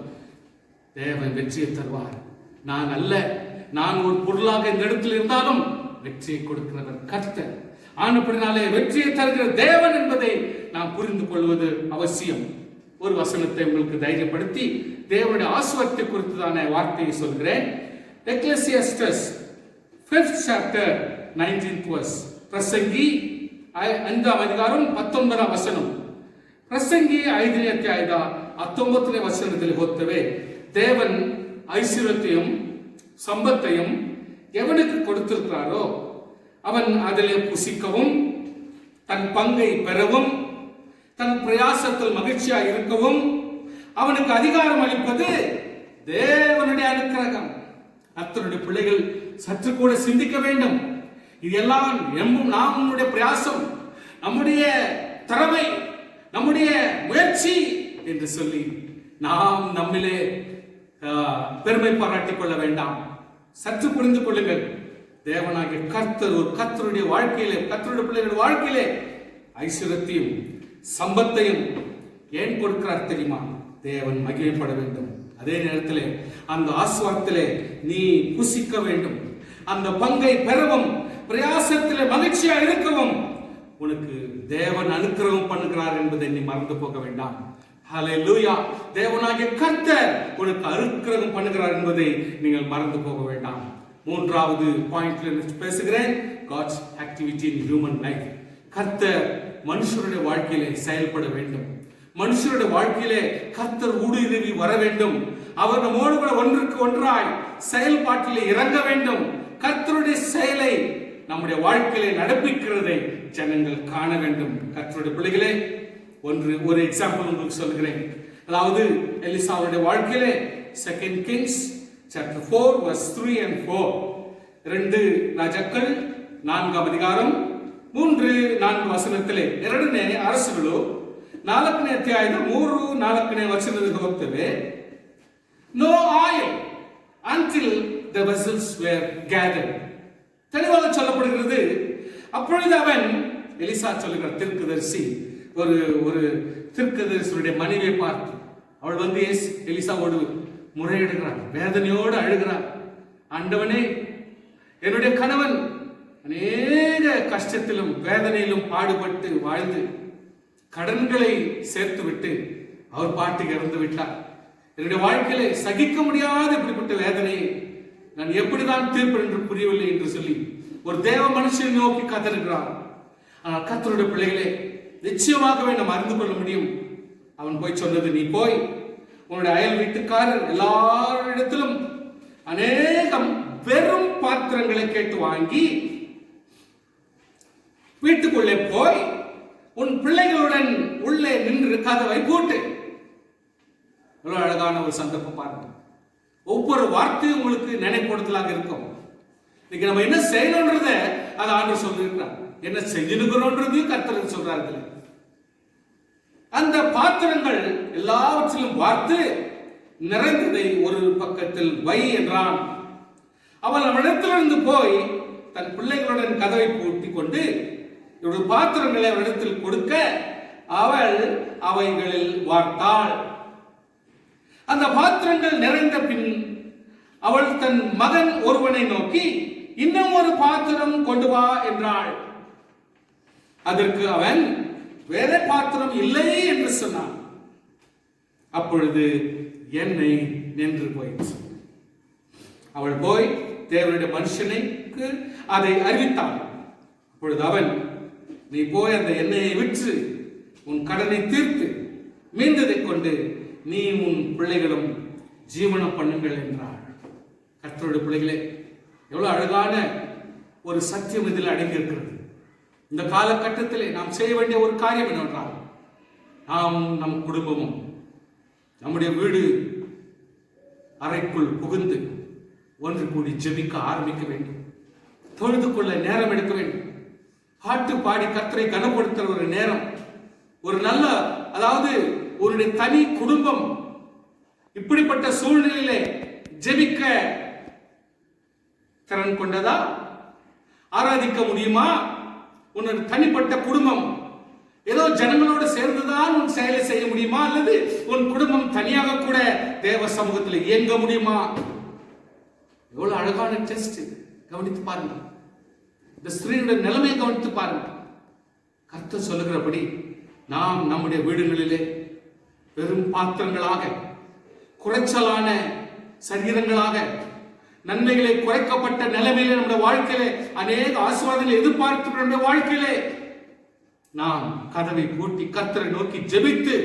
தேவன் வெற்றியை தருவார். நான் அல்ல, நான் ஒரு பொருளாக இந்த இடத்தில் இருந்தாலும் வெற்றியை கொடுக்கிறவர் கர்த்தர். ஆனபடினாலே வெற்றியை தருகிற தேவன் என்பதை நாம் புரிந்து கொள்வது அவசியம். ஒரு வசனத்தை உங்களுக்கு தைரியப்படுத்தி தேவனுடைய ஆசீர்வாதத்தை குறித்துதான வார்த்தையை சொல்கிறேன். எக்லெசியாஸ்டஸ் 5th chapter 19th verse. பிரசங்கி 5ஆம் அதிகாரம் 19ஆம் வசனம். ಪ್ರಸಂಗಿ 5ನೇ ಅಧ್ಯಾಯದ 19ನೇ ವಚನದಲ್ಲಿ ಓದ್ತೇವೆ. தேவன் ஐஸ்வர்யத்தையும் சம்பத்தையும் எவனுக்கு கொடுத்திருக்கிறாரோ அவன் அதிலே புசிக்கவும் தன் பங்கை பெறவும் தன் பிரயாசத்தில் மகிழ்ச்சியாக இருக்கவும் அவனுக்கு அதிகாரம் அளிப்பது தேவனுடைய அனுக்கிரகம். அத்தனுடைய பிள்ளைகள் சற்று கூட சிந்திக்க வேண்டும். இதெல்லாம் நம்முடைய பிரயாசம், நம்முடைய திறமை, நம்முடைய முயற்சி என்று சொல்லி நாம் நம்மிலே பெருமை பாராட்டிக் கொள்ள வேண்டாம். சற்று புரிந்து கொள்ளுங்கள். தேவனாகிய கர்த்தர் ஒரு கர்த்தருடைய வாழ்க்கையிலே, கர்த்தருடைய பிள்ளைகளுடைய வாழ்க்கையிலே ஐஸ்வர்யத்தையும் சம்பத்தையும் ஏன் கொடுக்கிறார் தெரியுமா? தேவன் மகிமைப்பட வேண்டும். அதே நேரத்திலே அந்த ஆசீர்வாதத்திலே நீ புசிக்க வேண்டும். அந்த பங்கை பெறவும் பிரயாசத்திலே மகிழ்ச்சியா இருக்கவும் உனக்கு தேவன் அனுக்கிரகம் பண்ணுகிறார் என்பதை நீ மறந்து போக வேண்டாம். ஹல்லேலூயா. தேவனாகிய கர்த்தர் உனக்கு அனுக்கிரகம் பண்ணுகிறார் என்பதை நீங்கள் மறந்து போக வேண்டாம். மூன்றாவது பாயிண்ட்ல பேசுகிறேன். God's activity in human life. கர்த்தர் மனுஷருடைய வாழ்க்கையிலே செயல்பட வேண்டும். மனுஷருடைய வாழ்க்கையிலே கர்த்தர் ஊடுருவி வர வேண்டும். அவர் நம்மோடு கூட ஒன்றுக்கு ஒன்றாய் செயல்பாட்டிலே இறங்க வேண்டும். கர்த்தருடைய செயலை நம்முடைய வாழ்க்கையிலே நடப்பிக்கிறதை ஜனங்கள் காண வேண்டும். கர்த்தருடைய பிள்ளைகளே, ஒரு எக்ஸாம்பிள் உங்களுக்கு சொல்கிறேன். அதாவது எலிசாவுடைய வாழ்க்கையிலே 2 Kings chapter 4 verse 3 and 4. 2 ರಾಜಾக்கள் 4ஆம் அதிகாரம் 3-4 ವಚನத்திலே 2ನೇ ಅರಸುಗಳು 4ನೇ ಅಧ್ಯಾಯದ 3-4ನೇ ವಚನದಲ್ಲಿ ಹೋಗ್ತೇವೆ. No oil until the vessels were gathered. தெளிவாக சொல்லப்படுகிறது. அப்பொழுது அவன் எலிசா சொல்லுகிற தீர்க்கதரிசி ஒரு தீர்க்கதரிசியுடைய மனைவியை பார்த்து அவள் வந்து எலிசாவோடு முறையிடுகிறார், வேதனையோடு அழுகிறார். ஆண்டவனே, என்னுடைய கணவன் அநேக கஷ்டத்திலும் வேதனையிலும் பாடுபட்டு வாழ்ந்து கடன்களை சேர்த்து விட்டு அவர் பாட்டுக்கு இறந்து விட்டார். என்னுடைய வாழ்க்கையில சகிக்க முடியாத இப்படிப்பட்ட வேதனையை நான் எப்படிதான் தீர்ப்பு என்று புரியவில்லை என்று சொல்லி ஒரு தேவ மனுஷனை நோக்கி காத்திருக்கிறார். ஆனால் கர்த்தருடைய பிள்ளைகளே, நிச்சயமாகவே நாம் அறிந்து கொள்ள முடியும். அவன் போய் சொன்னது, நீ போய் உன்னுடைய அயல் வீட்டுக்காரர் எல்லாரிடத்திலும் அநேகம் வெறும் பாத்திரங்களை கேட்டு வாங்கி வீட்டுக்குள்ளே போய் உன் பிள்ளைகளுடன் உள்ளே நின்று கதவை பூட்டு. எவ்வளவு அழகான ஒரு சந்தர்ப்பம் பாருங்க. ஒவ்வொரு வார்த்தையும் உங்களுக்கு நினைப்படுத்தலாக இருக்கும். இன்னைக்கு நம்ம என்ன செய்யணும்ன்றத அதை ஆண்டவர் சொல்லியிருக்கிறார். என்ன செஞ்சிருக்கிறோன்றதையும் கர்த்தர் சொல்றாரு. அந்த பாத்திரங்கள் எல்லாவற்றிலும் பார்த்து நிறைந்ததை ஒரு பக்கத்தில் வை என்றான். அவள் அவனிடத்திலிருந்து போய் தன் பிள்ளைகளுடன் கதவை பூட்டி கொண்டு இவருடைய பாத்திரங்களை அவரிடத்தில் கொடுக்க அவள் அவைகளில் வார்த்தாள். அந்த பாத்திரங்கள் நிறைந்த பின் அவள் தன் மகன் ஒருவனை நோக்கி இன்னும் ஒரு பாத்திரம் கொண்டு வா என்றாள். அதற்கு அவன் வேற பாத்திரம் இல்லை என்று சொன்னான். அப்பொழுது எண்ணெய் நின்று போயிற்று. அவள் போய் தேவனுடைய மனுஷனுக்கு அதை அறிவித்தாள். அப்பொழுது அவன், நீ போய் அந்த எண்ணெயை விற்று உன் கடனை தீர்த்து மீந்ததை கொண்டு நீ உன் பிள்ளைகளும் ஜீவனம் பண்ணுங்கள் என்றாள். கர்த்தருடைய பிள்ளைகளே, எவ்வளவு அழகான ஒரு சத்தியம் இதில் அடங்கியிருக்கிறது. இந்த காலகட்டத்திலே நாம் செய்ய வேண்டிய ஒரு காரியம் என்னவென்றால், நாம் நம் குடும்பமும் நம்முடைய வீடு அறைக்குள் புகுந்து ஒன்று கூடி ஜெபிக்க ஆரம்பிக்க வேண்டும். தொழுது கொள்ள நேரம் எடுக்க வேண்டும். பாட்டு பாடி கர்த்தரை கனப்படுத்துற ஒரு நேரம், ஒரு நல்ல, அதாவது ஒரு தனி குடும்பம் இப்படிப்பட்ட சூழ்நிலையிலே ஜெபிக்க திறன் கொண்டதா? ஆராதிக்க முடியுமா? உன்னோட தனிப்பட்ட குடும்பம் ஏதோ ஜனங்களோடு சேர்ந்துதான் உன் செயலை செய்ய முடியுமா? அல்லது உன் குடும்பம் தனியாக கூட தேவ சமூகத்தில் இயங்க முடியுமா? எவ்வளவு அழகான டெஸ்ட். கவனித்து பாருங்க. இந்த ஸ்திரீனுடைய நிலைமையை கவனித்து பாருங்க. கர்த்தர் சொல்லுகிறபடி நாம் நம்முடைய வீடுகளிலே வெறும் பாத்திரங்களாக, குறைச்சலான சரீரங்களாக, நன்மைகளை குறைக்கப்பட்ட நிலைமையிலே நம்முடைய வாழ்க்கையிலே அநேக ஆசீர்வாதங்களை எதிர்பார்த்து நம்முடைய வாழ்க்கையிலே நாம் கதவை பூட்டி கர்த்தரை நோக்கி ஜெபித்து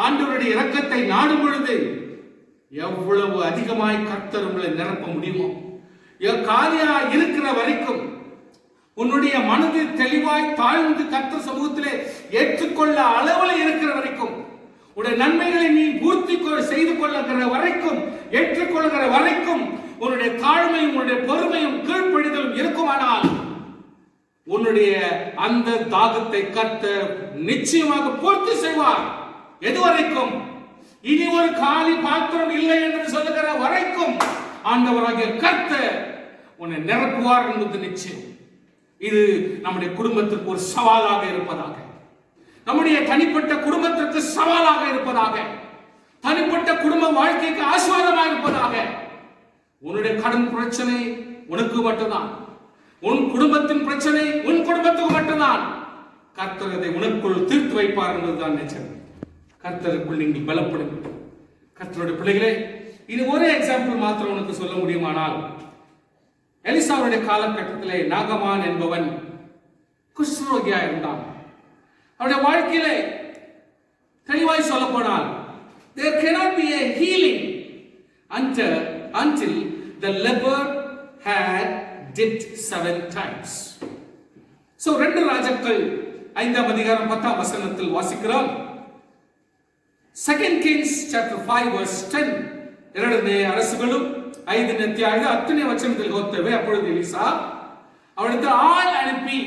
ஆண்டவருடைய இரக்கத்தை நாடும் பொழுது எவ்வளவு அதிகமாய் கர்த்தர் உங்களை நிரப்ப முடியுமோ, காலியா இருக்கிற வரைக்கும் உன்னுடைய மனது தெளிவாய் தாழ்ந்து கர்த்தர் சமூகத்திலே ஏற்றுக்கொள்ள அளவில் இருக்கிற வரைக்கும், உன்னுடைய நன்மைகளை நீ பூர்த்தி செய்து கொள்ளுகிற வரைக்கும், ஏற்றுக்கொள்கிற வரைக்கும் உன்னுடைய தாழ்மையும் உன்னுடைய பொறுமையும் கீழ்ப்படிதலும் இருக்குமானால் உன்னுடைய அந்த தாகத்தை கர்த்தர் நிச்சயமாக பூர்த்தி செய்வார். எதுவரைக்கும்? இனி ஒரு காலி பாத்திரம் இல்லை என்று சொல்லுகிற வரைக்கும் ஆண்டவராகிய கர்த்தர் உன்னை நிரப்புவார் என்பது நிச்சயம். இது நம்முடைய குடும்பத்திற்கு ஒரு சவாலாக இருப்பதாக, நம்முடைய தனிப்பட்ட குடும்பத்திற்கு சவாலாக இருப்பதாக, தனிப்பட்ட குடும்ப வாழ்க்கைக்கு ஆசீர்வாதமாக இருப்பதாக. உன்னுடைய கடன் பிரச்சனை உனக்கு மட்டும்தான், உன் குடும்பத்தின் பிரச்சனை உன் குடும்பத்துக்கு மட்டும்தான். கர்த்தர் அதை உனக்குள் தீர்த்து வைப்பார் என்பதுதான் நிச்சயம். கர்த்தருக்குள் நீங்கள் பலப்படுங்கள். கர்த்தருடைய பிள்ளைகளே, இது ஒரு எக்ஸாம்பிள் மாத்திரம் உனக்கு சொல்ல முடியுமானால், எலிசாவுடைய காலகட்டத்திலே நாகமான் என்பவன் குஷ்டரோகியா இருந்தான். அவருடைய வாழ்க்கையிலே தெளிவாய் சொல்ல போனால், there cannot be a healing until the leper had dipped 7 times. So 2 ராஜாக்கள் 5ஆம் அதிகாரம் 10ஆம் வசனத்தில் வாசிக்கிறோம். 2 Kings chapter 5 verse 10. 2 அரசுகளும் 5 ಅಧ್ಯಾಯದ 10ನೇ வசனத்தில் ஓதுவே. அப்பொழுது எலிசா அவனுக்கு ஆள் அனுப்பி,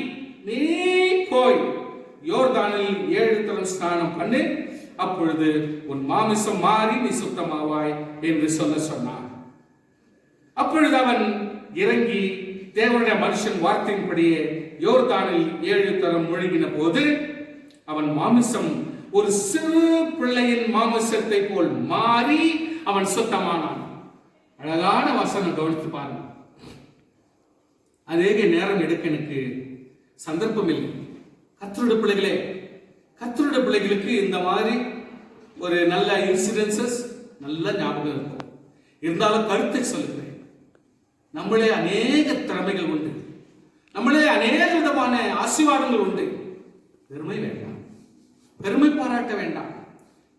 நீ போய் யோர்தானில் 7 தரம் ஸ்நானம் பண்ணு, அப்பொழுது உன் மாமிசம் மாறி நீ சுத்தமாவாய் என்று சொன்னான். அப்பொழுது அவன் இறங்கி தேவனுடைய மனுஷன் வார்த்தையின்படியே யோர்தானில் 7 தரம் முழுகின போது அவன் மாமிசம் ஒரு சிறு பிள்ளையின் மாமிசத்தை போல் மாறி அவன் சுத்தமானான். அழகான வசனம், கவனித்து பாருங்க. அதே நேரம் எடுக்க எனக்கு சந்தர்ப்பம் இல்லை. கர்த்தருடைய பிள்ளைகளே, கர்த்தருடைய பிள்ளைகளுக்கு இந்த மாதிரி ஒரு நல்ல இன்சிடென்சஸ் நல்ல ஞாபகம் இருக்கும். இருந்தாலும் கருத்தை சொல்லுகிறேன். நம்மளே அநேக திறமைகள் உண்டு, நம்மளே அநேக விதமான ஆசீர்வாதங்கள் உண்டு. பெருமை வேண்டாம், பெருமை பாராட்ட வேண்டாம்.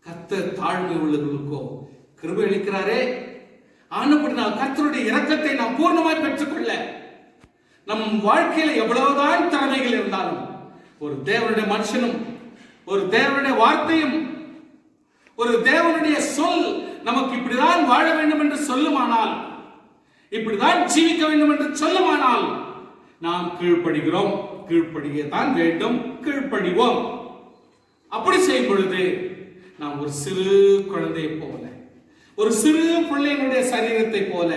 கர்த்தர் தாழ்மை உள்ளவர்களுக்கோ கிருபை அளிக்கிறாரே, ஆனபடினால் கர்த்தருடைய இரக்கத்தை நாம் பூர்ணமாய் பெற்றுக்கொள்ள நம் வாழ்க்கையில எவ்வளவுதான் திறமைகள் இருந்தாலும் ஒரு தேவனுடைய மனுஷனும் ஒரு தேவனுடைய வார்த்தையும் ஒரு தேவனுடைய சொல் நமக்கு இப்படிதான் வாழ வேண்டும் என்று சொல்லுமானால், இப்படிதான் ஜீவிக்க வேண்டும் என்று சொல்லுமானால் நாம் கீழ்ப்படுகிறோம். கீழ்ப்படியத்தான் வேண்டும், கீழ்ப்படிவோம். அப்படி செய்யும் பொழுது நாம் ஒரு சிறு குழந்தையை போல, ஒரு சிறு பிள்ளையினுடைய சரீரத்தை போல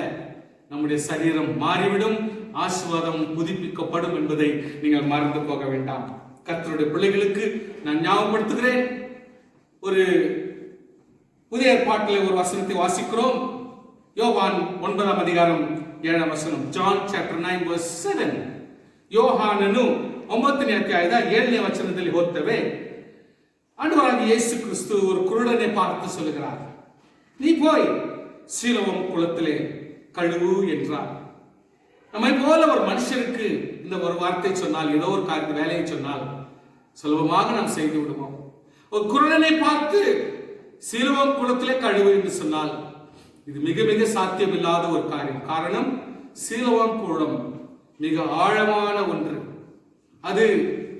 நம்முடைய சரீரம் மாறிவிடும், ஆசீர்வாதம் புதுப்பிக்கப்படும் என்பதை நீங்கள் மறந்து போக வேண்டாம். கர்த்தருடைய பிள்ளைகளுக்கு நான் ஞாபகப்படுத்துகிறேன். ஒரு புதிய ஏற்பாட்டில் ஒரு வசனத்தை வாசிக்கிறோம். யோவான் 9 அதிகாரம் 7 ವಚனம். John chapter 9 verse 7. ಯೋಹಾನನು 9ನೇ ಅಧ್ಯಾಯದ 7ನೇ ವಚನದಲ್ಲಿ ಓದ್ತೇವೆ. ஆண்டவராகிய இயேசு கிறிஸ்து ஒரு குருடனை பார்த்து சொல்லுகிறார், நீ போய் சீலோவாம் குளத்திலே கழுவு என்றார். நம்மை போல ஒரு மனுஷருக்கு இந்த ஒரு வார்த்தை சொன்னால், ஏதோ ஒரு காரியத்தை வேலையை சொன்னால் சுலபமாக நாம் செய்து விடுவோம். ஒரு குருடனை பார்த்து சீலோவாம் குளத்திலே கழுவு என்று சொன்னால் இது மிக மிக சாத்தியமில்லாத ஒரு காரியம். காரணம், சீலோவாம் குளம் மிக ஆழமான ஒன்று. அது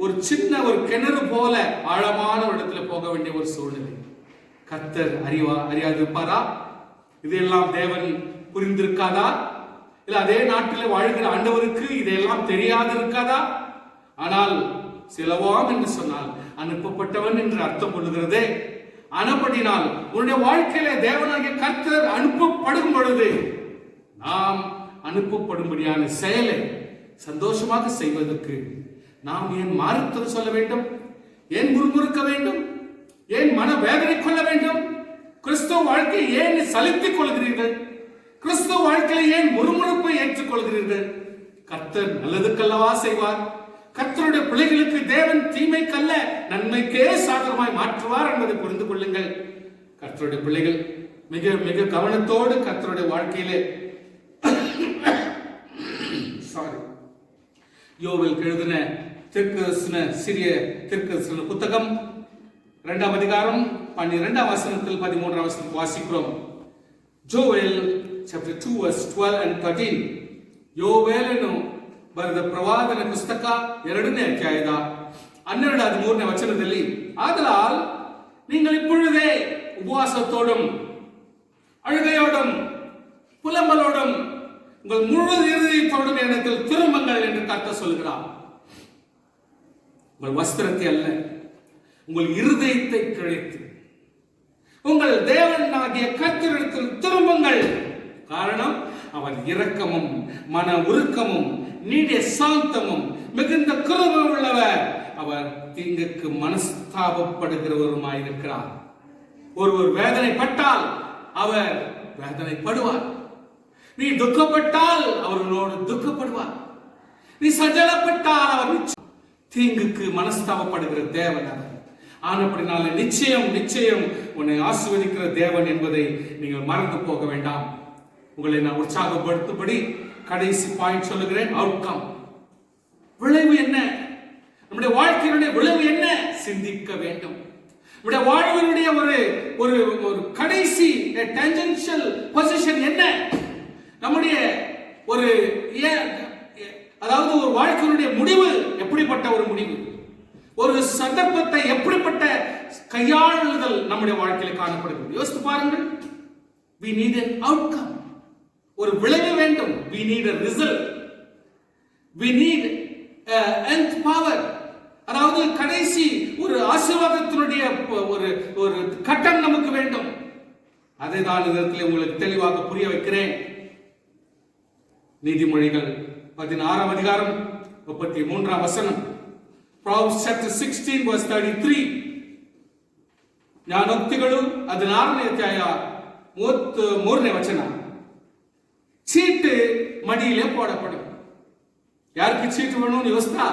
ஒரு சின்ன ஒரு கிணறு போல ஆழமான இடத்துல போக வேண்டிய ஒரு சூழ்நிலை. கர்த்தர் அறியாது இருப்பாரா? இதெல்லாம் தேவன் புரிந்திருக்காதா? இல்ல அதே நாட்டில் வாழ்கிற ஆண்டவருக்கு இதெல்லாம் தெரியாது இருக்காதா? ஆனால் சிலவாம் என்று சொன்னால் அனுப்பப்பட்டவன் என்று அர்த்தம் கொள்ளுகிறதே. ஆனபடினால் உன்னுடைய வாழ்க்கையில தேவனாகிய கர்த்தர் அனுப்பப்படும் பொழுது நாம் அனுப்பப்படும்படியான செயலை சந்தோஷமாக செய்வதற்கு நாம் ஏன் மாறுத்தல் சொல்ல வேண்டும்? ஏன் முறுமுறுக்க வேண்டும்? ஏன் மன வேதனை கொள்ள வேண்டும்? கிறிஸ்துவ வாழ்க்கையை ஏன் சலித்துக் கொள்கிறீர்கள்? கிறிஸ்துவ வாழ்க்கையை ஏன் முறுமுறுப்பை ஏற்றுக்கொள்கிறீர்கள்? கர்த்தர் நல்லதுக்கல்லவா செய்வார். கர்த்தருடைய பிள்ளைகளுக்கு தேவன் தீமைக்கல்ல நன்மைக்கே சாதகமாய் மாற்றுவார் என்பதை புரிந்து கொள்ளுங்கள். கர்த்தருடைய பிள்ளைகள் மிக மிக கவனத்தோடு கர்த்தருடைய வாழ்க்கையிலே யோவேல் எழுதின தீர்க்கதரிசன சிறிய தீர்க்கதரிசன புத்தகம் 2ஆம் அதிகாரம் 12ஆம் வசனத்தில் 13ஆம் வசனத்தில் வாசிக்கிறோம். Joel chapter 2 verse 12 and 13. ಯೋವೇಲನು ಬರೆದ ಪ್ರವಾದನ ಪುಸ್ತಕ 2ನೇ ಅಧ್ಯಾಯದ 12-13ನೇ ವಚನದಲ್ಲಿ, ஆதலால் நீங்கள் இப்பொழுதே உபவாசத்தோடும் அழுகையோடும் புலம்பலோடும் உங்கள் முழு இருதயத்தோடும் என்னிடத்தில் திரும்புங்கள் என்று கர்த்தர் சொல்கிறார். உங்கள் வஸ்திரத்தை அல்ல, உங்கள் இருதயத்தை கிழித்து உங்கள் தேவனாகிய கர்த்தரிடத்தில் திரும்புங்கள். காரணம், அவர் இரக்கமும் மன உருக்கமும் நீடிய சாந்தமும் மிகுந்த கிருபை உள்ளவர். அவர் தீங்குக்கு மனஸ்தாபப்படுகிறவருமாயிருக்கிறார். ஒருவர் வேதனைப்பட்டால் அவர் வேதனைப்படுவார். நீ துக்கப்பட்டால் அவர்களோடு துக்கப்படுவார். நீ சஞ்சலப்பட்டால் அவர் தீங்குக்கு மனஸ்தாபப்படுகிற தேவன் அவர். ஆனப்படினால நிச்சயம் நிச்சயம் உன்னை ஆசீர்வதிக்கிற தேவன் என்பதை நீங்கள் மறந்து போக வேண்டாம். உங்களை நான் உற்சாகப்படுத்தும்படி கடைசி பாயிண்ட் சொல்லுகிறேன். அவுட்கம், விளைவு என்ன? நம்முடைய வாழ்க்கையினுடைய விளைவு என்ன? சிந்திக்க வேண்டும். நம்முடைய வாழ்வினுடைய ஒரு ஒரு கடைசி டேஞ்சென்ஷியல் பொசிஷன் என்ன? நம்முடைய ஒரு அதாவது ஒரு வாழ்க்கையினுடைய முடிவு எப்படிப்பட்ட ஒரு முடிவு? ஒரு சந்தர்ப்பத்தை எப்படிப்பட்ட கையாளுதல் நம்முடைய வாழ்க்கையில் காணப்படுகிறது? யோசித்து பாருங்கள். we need an outcome. ஒரு விளைவு வேண்டும். we need a result. we need nth power. அதாவது கடைசி ஒரு ஆசீர்வாதத்தினுடைய ஒரு கட்டம் நமக்கு வேண்டும். அதை தான் இதற்கு உங்களுக்கு தெளிவாக புரிய வைக்கிறேன். நீதிமொழிகள் 16ஆம் அதிகாரம் 33ஆம் வசனம். Proverbs chapter 16 verse 33. ಜ್ಞಾನೋಕ್ತಿಗಳು 16ನೇ ಅಧ್ಯಾಯ 33ನೇ ವಚನ. சீட்டு மடியிலே போடப்படும். யாருக்கு சீட்டு வேணும்னு யோசித்தா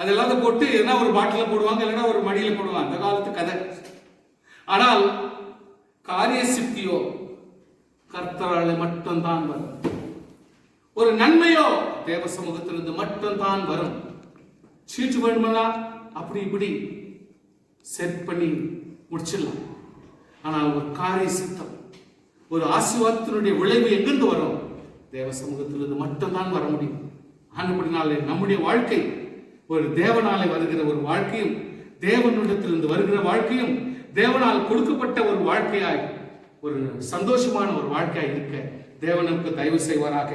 அதெல்லாம் போட்டு எதனா ஒரு பாட்டில போடுவாங்க, இல்லைன்னா ஒரு மடியில போடுவாங்க. அந்த காலத்து கதை. ஆனால் காரிய சித்தியோ கர்த்தரால் மட்டும்தான் வரும். ஒரு நன்மையோ தேவ சமூகத்திலிருந்து மட்டும்தான் வரும். சீட்டு வேணுமா அப்படி இப்படி செட் பண்ணி முடிச்சிடலாம். ஆனால் ஒரு காரிய சித்தம், ஒரு ஆசீர்வாதத்தினுடைய விளைவு எங்கிருந்து வரும்? தேவ சமூகத்திலிருந்து மட்டும்தான் வர முடியும். ஆனபடினாலே நம்முடைய வாழ்க்கை ஒரு தேவனாலே வருகிற ஒரு வாழ்க்கையும், தேவனிடத்திலிருந்து வருகிற வாழ்க்கையும், தேவனால் கொடுக்கப்பட்ட ஒரு வாழ்க்கையாய், ஒரு சந்தோஷமான ஒரு வாழ்க்கையாய் இருக்க தேவனுக்கு தயவு செய்வாராக.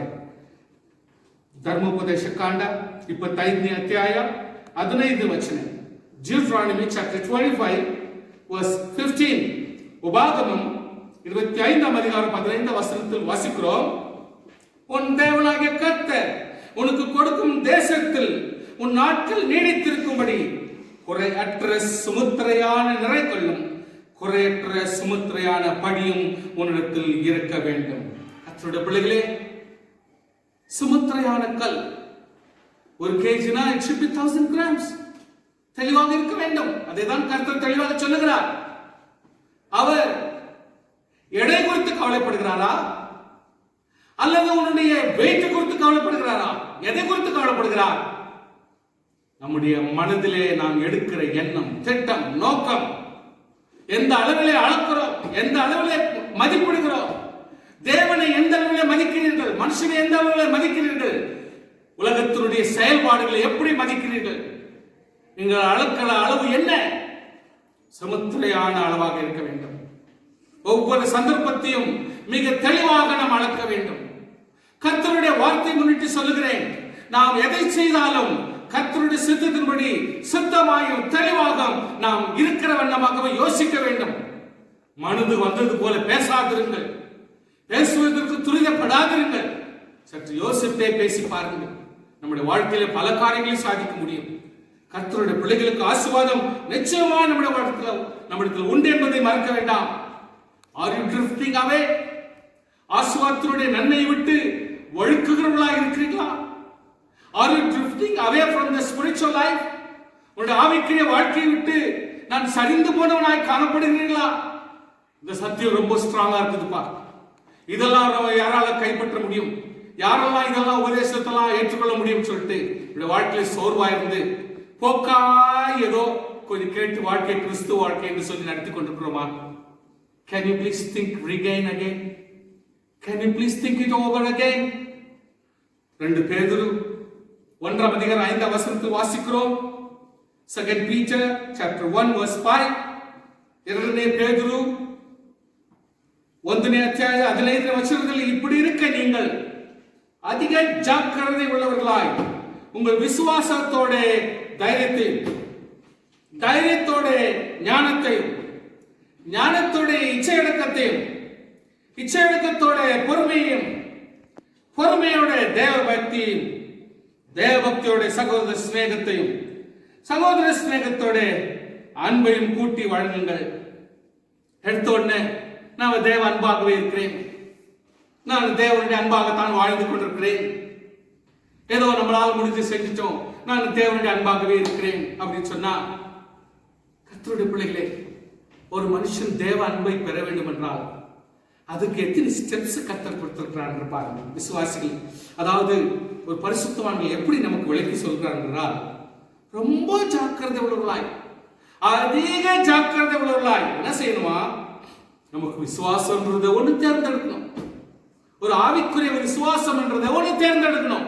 ಧರ್ಮೋಪದೇಶ ಕಾಂಡ 25ನೇ ಅಧ್ಯಾಯ 15 ವಚನ. Deuteronomy chapter 25 verse 15. உபாகமம் 25ஆம் அதிகாரம் 15 வசனத்தில் வாசிக்கிறோம். உன் தேவனாகிய கர்த்தர் உனக்கு கொடுக்கும் தேசத்தில் உன் நாட்கள் நீடித்திருக்கும்படி குறையற்ற சுமுத்திரையான நிறைகளும் குறையற்ற சுமுத்திரையான படியும் உன்னிடத்தில் இருக்க வேண்டும். கர்த்தருடைய பிள்ளைகளே, சுமுத்திரையான கல் ஒரு கேஜினா it should be 1000 grams தெளிவாக இருக்க வேண்டும். அதைதான் கர்த்தர் தெளிவாக சொல்லுகிறார். அவர் எடை குறித்து கவலைப்படுகிறாரா அல்லது உன்னுடைய வெயிட் குறித்து கவலைப்படுகிறாரா? எதை குறித்து கவலைப்படுகிறார்? நம்முடைய மனதிலே நாம் எடுக்கிற எண்ணம், திட்டம், நோக்கம், எந்த அளவிலே அளக்கிறோம், எந்த அளவிலே மதிப்பிடுகிறோம், தேவனை எந்த அளவிலே மதிக்கிறீர்கள், மனுஷனை எந்த அளவிலே மதிக்கிறீர்கள், உலகத்தினுடைய செயல்பாடுகளை எப்படி மதிக்கிறீர்கள்? நீங்கள் அளக்கிற அளவு என்ன? சமுத்திரையான அளவாக இருக்க வேண்டும். ஒவ்வொரு சந்தர்ப்பத்தையும் மிக தெளிவாக நாம் அளக்க வேண்டும். கர்த்தருடைய வார்த்தை முன்னிட்டு சொல்லுகிறேன், நாம் எதை செய்தாலும் கர்த்தருடைய சித்தத்தின்படி சுத்தமாயும் தெளிவாக நாம் இருக்கிற வண்ணமாகவே யோசிக்க வேண்டும். மனது வந்தது போல பேசாதிருங்கள், பேசுவதற்கு துரிதப்படாதிருங்கள். சற்று யோசித்தே பேசி பாருங்கள். நம்முடைய வாழ்க்கையில பல காரியங்களை சாதிக்க முடியும். கர்த்தருடைய பிள்ளைகளுக்கு ஆசீர்வாதம் நிச்சயமா நம்மிடத்தில் உண்டு என்பதை மறக்க வேண்டாம். Are you drifting away? ஆசீர்வாதத்தினுடைய நன்மையை விட்டு வழுக்குகிறவர்களாக இருக்கிறீர்களா? Are you drifting away from the spiritual life? உங்களுடைய ஆவிக்குரிய வாழ்க்கையை விட்டு நான் சரிந்து போனவனாய் காணப்படுகிறீர்களா? இந்த சத்தியம் ரொம்ப ஸ்ட்ராங்கா இருக்குதுப்பா. இதெல்லாம் யாரால கைப்பற்ற முடியும்? யாரெல்லாம் இதெல்லாம் உபதேசத்தெல்லாம் ஏற்றுக்கொள்ள முடியும் சொல்லிட்டு இந்த வாழ்க்கையில சோர்வா இருந்து போக்காய் ஏதோ கொஞ்சம் கேட்டு வாழ்க்கை கிறிஸ்துவ வாழ்க்கை என்று சொல்லி நடத்தி கொண்டிருக்கிறோமா? Can you please think again? Can you please think it over again? 2 பேதுரு 1ஆம் அதிகாரம் 5ஆம் வசனத்தில் வாசிக்கிறோம். 2 Peter chapter 1 verse 5. 2 பேதுரு 1ನೇ அத்தியாய 15 வசனத்தில் இப்படி இருக்க நீங்கள் அதிக ஜாக்கிரதை உள்ளவர்களாய் உங்கள் விசுவாசத்தோட தைரியத்தோட ஞானத்தையும், ஞானத்தோட இச்சையடக்கத்தையும், இச்சையடக்கத்தோட பொறுமையையும், பொறுமையோட தேவபக்தியும், தேவபக்தியோட சகோதர ஸ்நேகத்தையும், சகோதர ஸ்நேகத்தோட அன்பையும் கூட்டி வழங்குங்கள். எடுத்த உடனே நான் தேவ அன்பாகவே இருக்கிறேன், நான் தேவனுடைய அன்பாகத்தான் வாழ்ந்து கொண்டிருக்கிறேன், ஏதோ நம்மளால் முடிஞ்சு செஞ்சிட்டோம், நான் தேவனுடைய அன்பாகவே இருக்கிறேன் அப்படின்னு சொன்னா, கர்த்தருடைய பிள்ளைகளே, ஒரு மனுஷன் தேவ அன்பை பெற வேண்டும் என்றால் அதுக்கு எத்தனை ஸ்டெப்ஸ் கர்த்தர் கொடுத்திருக்கிறார் பாருங்க. விசுவாசிகள், அதாவது ஒரு பரிசுத்தவான்கள் எப்படி நமக்கு விளக்கி சொல்கிறார் என்றால், ரொம்ப ஜாக்கிரதை உள்ளவர்களாய், அதிக ஜாக்கிரதை உள்ளவர்களாய் என்ன செய்யணுமா? நமக்கு விசுவாசம்ன்றதை ஒண்ணு தேர்ந்தெடுக்கணும். ஒரு ஆவிக்குரிய விசுவாசம் என்றதை ஒண்ணு தேர்ந்தெடுக்கணும்.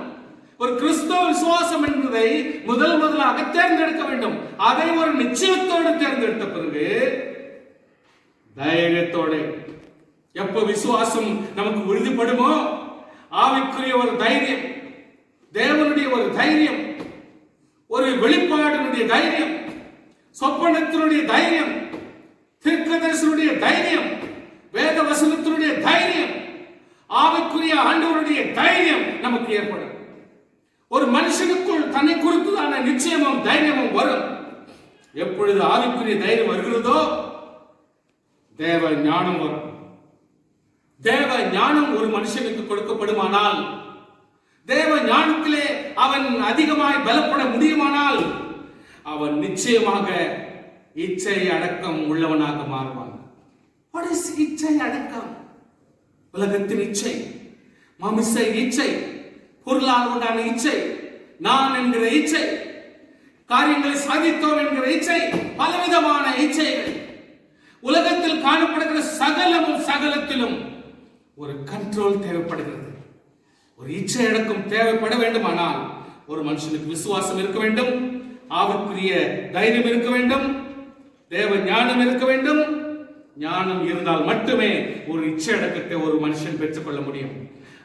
ஒரு கிறிஸ்தவ விசுவாசம் என்பதை முதலாக தேர்ந்தெடுக்க வேண்டும். அதை ஒரு நிச்சயத்தோடு தேர்ந்தெடுத்த பிறகு தைரியத்தோட, எப்ப விசுவாசம் நமக்கு உறுதிப்படுமோ, ஆவிக்குரிய ஒரு தைரியம், தேவனுடைய ஒரு தைரியம், ஒரு வெளிப்பாடுடைய தைரியம், சொப்பனத்தினுடைய தைரியம், தீர்க்கதரிசனுடைய தைரியம், வேத வசனத்தினுடைய தைரியம், ஆவிக்குரிய ஆண்டவருடைய தைரியம் நமக்கு ஏற்படும். ஒரு மனுஷனுக்குள் தன்னை குறித்ததான நிச்சயமும் தைரியமும் வரும். எப்பொழுது ஆவிக்குரிய தைரியம் வருகிறதோ தேவ ஞானம் வரும். தேவ ஞானம் ஒரு மனுஷனுக்கு கொடுக்கப்படுமானால், தேவ ஞானத்திலே அவன் அதிகமாய் பலப்பட முடியுமானால், அவன் நிச்சயமாக இச்சை அடக்கம் உள்ளவனாக மாறுவான். What is இச்சை அடக்கம்? உலகத்தின் இச்சை, மாமிச இச்சை, பொருளால் உண்டான இச்சை, நான் என்கிற இச்சை, காரியங்களை சாதித்தோம் என்கிற இச்சை, பலவிதமான இச்சைகள் உலகத்தில் காணப்படுகிற சகலத்திலும் ஒரு கண்ட்ரோல் தேவைப்படுகிறது. ஒரு இச்சை அடக்கம் தேவைப்பட வேண்டுமானால் ஒரு மனுஷனுக்கு விசுவாசம் இருக்க வேண்டும், ஆவிக்குரிய தைரியம் இருக்க வேண்டும், தேவ ஞானம் இருக்க வேண்டும். ஞானம் இருந்தால் மட்டுமே ஒரு இச்சை அடக்கத்தை ஒரு மனுஷன் பெற்றுக்கொள்ள முடியும்.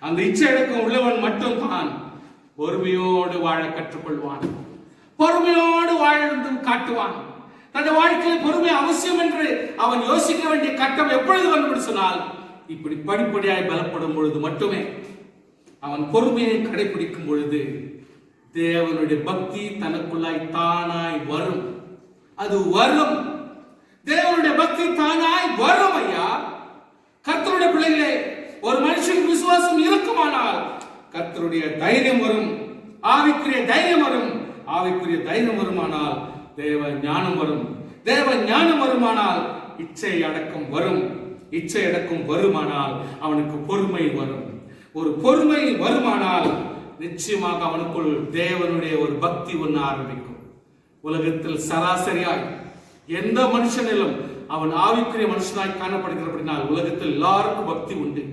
அந்த இச்சை அடக்கம் உள்ளவன் மட்டும் தான் பொறுமையோடு வாழ கற்றுக்கொள்வான், பொறுமையோடு வாழ்ந்து காட்டுவான். தன்னுடைய வாழ்க்கையில் பொறுமை அவசியம் என்று அவன் யோசிக்க வேண்டிய கட்டம் எப்பொழுது வந்து சொன்னால், இப்படி படிப்படியாய் பலப்படும் பொழுது மட்டுமே. அவன் பொறுமையை கடைபிடிக்கும் பொழுது தேவனுடைய பக்தி தனக்குள்ளாய் தானாய் வரும். அது வரும். தேவனுடைய பக்தி தானாய் வரும். ஐயா, கர்த்தருடைய பிள்ளைகளே, ஒரு மனுஷனுக்கு விசுவாசம் இருக்குமானால் கர்த்தருடைய தைரியம் வரும், ஆவிக்குரிய தைரியம் வரும். ஆவிக்குரிய தைரியம் வருமானால் தேவ ஞானம் வரும். தேவ ஞானம் வருமானால் இச்சை அடக்கம் வரும். இச்சை அடக்கம் வருமானால் அவனுக்கு பொறுமை வரும். ஒரு பொறுமை வருமானால் நிச்சயமாக அவனுக்குள் தேவனுடைய ஒரு பக்தி ஒன்று ஆரம்பிக்கும். உலகத்தில் சராசரியாய் எந்த மனுஷனிலும் அவன் ஆவிக்குரிய மனுஷனாய் காணப்படுகிறபடினால் உலகத்தில் எல்லாருக்கும் பக்தி உண்டு.